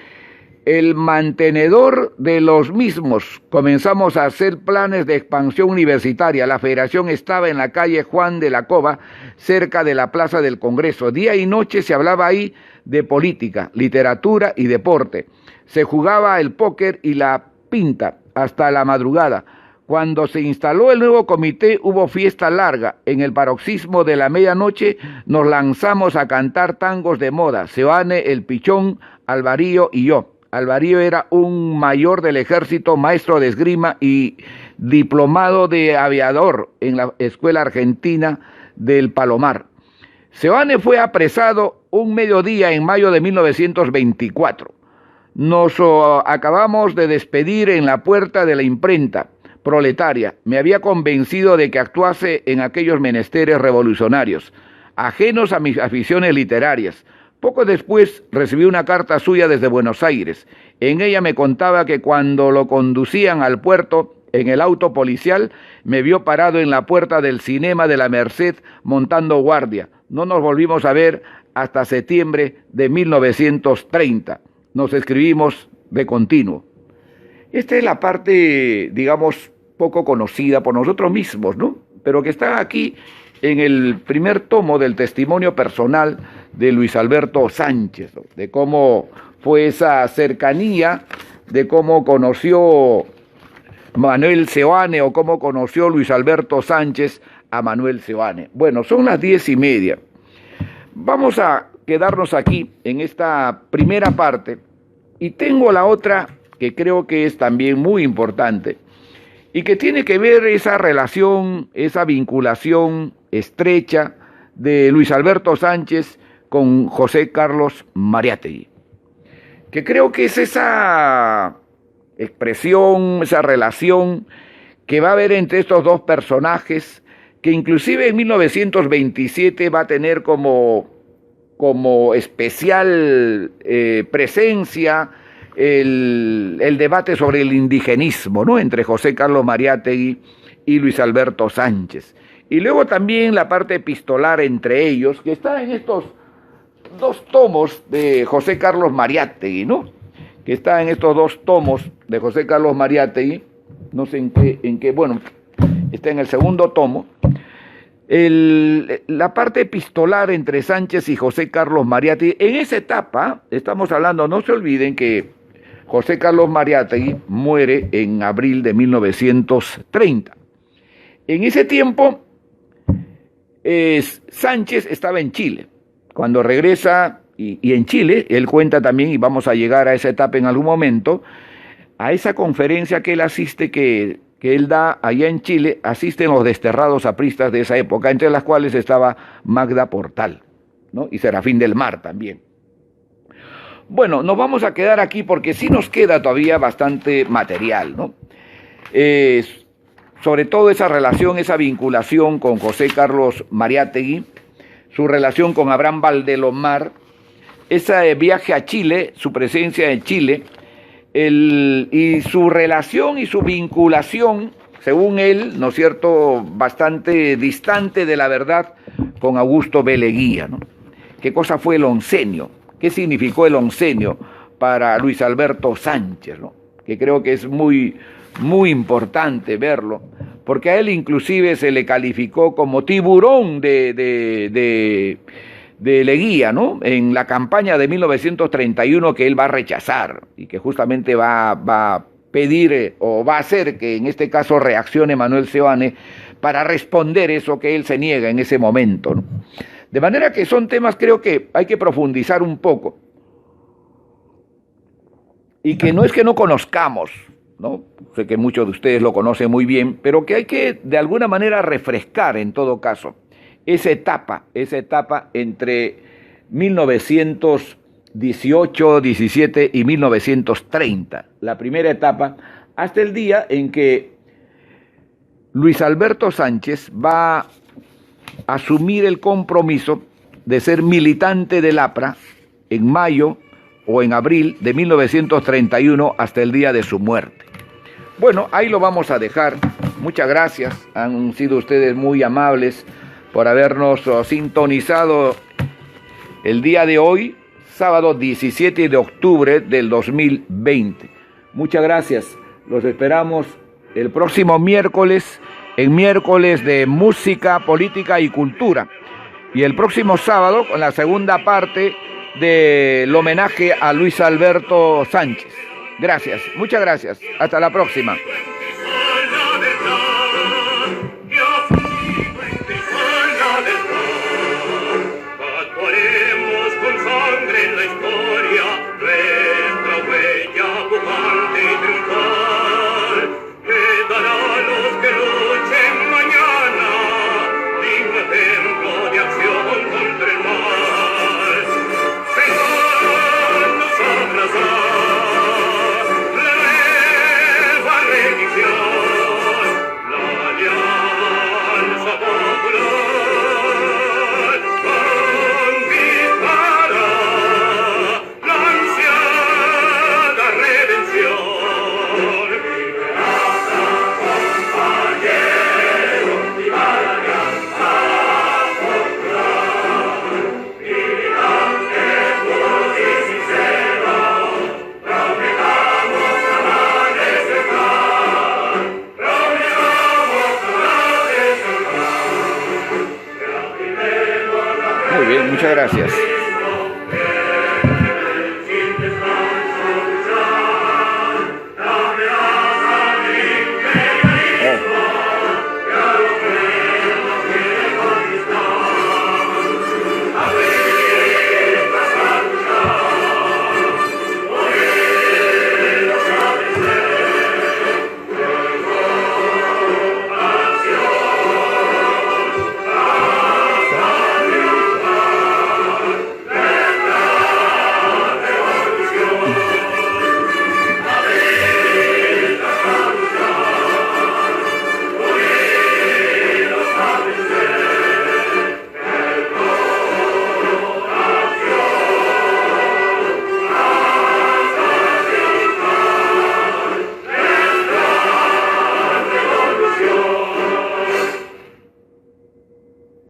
el mantenedor de los mismos. Comenzamos a hacer planes de expansión universitaria. La federación estaba en la calle Juan de la Cova, cerca de la Plaza del Congreso. Día y noche se hablaba ahí de política, literatura y deporte. Se jugaba el póker y la pinta hasta la madrugada. Cuando se instaló el nuevo comité hubo fiesta larga. En el paroxismo de la medianoche nos lanzamos a cantar tangos de moda. Seoane, el Pichón, Alvarío y yo. Alvarío era un mayor del ejército, maestro de esgrima y diplomado de aviador en la Escuela Argentina del Palomar. Seoane fue apresado un mediodía en mayo de 1924. Nos acabamos de despedir en la puerta de la imprenta proletaria. Me había convencido de que actuase en aquellos menesteres revolucionarios, ajenos a mis aficiones literarias. Poco después recibí una carta suya desde Buenos Aires. En ella me contaba que cuando lo conducían al puerto en el auto policial, me vio parado en la puerta del cinema de la Merced montando guardia. No nos volvimos a ver hasta septiembre de 1930. Nos escribimos de continuo. Esta es la parte, digamos, poco conocida por nosotros mismos, ¿no? Pero que está aquí en el primer tomo del testimonio personal de Luis Alberto Sánchez, ¿no? De cómo fue esa cercanía, de cómo conoció Manuel Seoane o cómo conoció Luis Alberto Sánchez a Manuel Seoane. Bueno, son las 10:30. Vamos a quedarnos aquí en esta primera parte y tengo la otra que creo que es también muy importante y que tiene que ver esa relación, esa vinculación estrecha de Luis Alberto Sánchez con José Carlos Mariátegui, que creo que es esa expresión, esa relación que va a haber entre estos dos personajes, que inclusive en 1927 va a tener como especial presencia el debate sobre el indigenismo, ¿no? Entre José Carlos Mariátegui y Luis Alberto Sánchez. Y luego también la parte epistolar entre ellos, que está en estos dos tomos de José Carlos Mariátegui, ¿no? Que está en estos dos tomos de José Carlos Mariátegui, no sé en qué, bueno, está en el segundo tomo. La parte epistolar entre Sánchez y José Carlos Mariátegui, en esa etapa, estamos hablando, no se olviden que José Carlos Mariátegui muere en abril de 1930. En ese tiempo, Sánchez estaba en Chile. Cuando regresa, y en Chile, él cuenta también, y vamos a llegar a esa etapa en algún momento, a esa conferencia que él asiste, que él da allá en Chile, asisten los desterrados apristas de esa época, entre las cuales estaba Magda Portal, ¿no? Y Serafín del Mar también. Bueno, nos vamos a quedar aquí porque sí nos queda todavía bastante material, ¿no? Sobre todo esa relación, esa vinculación con José Carlos Mariátegui, su relación con Abraham Valdelomar, ese viaje a Chile, su presencia en Chile, y su relación y su vinculación, según él, ¿no es cierto?, bastante distante de la verdad, con Augusto B. Leguía, ¿no? ¿Qué cosa fue el oncenio? ¿Qué significó el oncenio para Luis Alberto Sánchez, ¿no? Que creo que es muy, muy importante verlo, porque a él inclusive se le calificó como tiburón de Leguía, ¿no? En la campaña de 1931 que él va a rechazar y que justamente va a pedir o va a hacer que en este caso reaccione Manuel Seoane para responder eso que él se niega en ese momento, ¿no? De manera que son temas, creo que hay que profundizar un poco y que no es que no conozcamos, ¿no? Sé que muchos de ustedes lo conocen muy bien, pero que hay que de alguna manera refrescar en todo caso esa etapa entre 1918, 17 y 1930, la primera etapa, hasta el día en que Luis Alberto Sánchez va a asumir el compromiso de ser militante del APRA en mayo o en abril de 1931 hasta el día de su muerte. Bueno, ahí lo vamos a dejar. Muchas gracias, han sido ustedes muy amables por habernos sintonizado el día de hoy, sábado 17 de octubre del 2020. Muchas gracias, los esperamos el próximo miércoles, en miércoles de música, política y cultura. Y el próximo sábado con la segunda parte del homenaje a Luis Alberto Sánchez. Gracias, muchas gracias. Hasta la próxima. Muy bien, muchas gracias.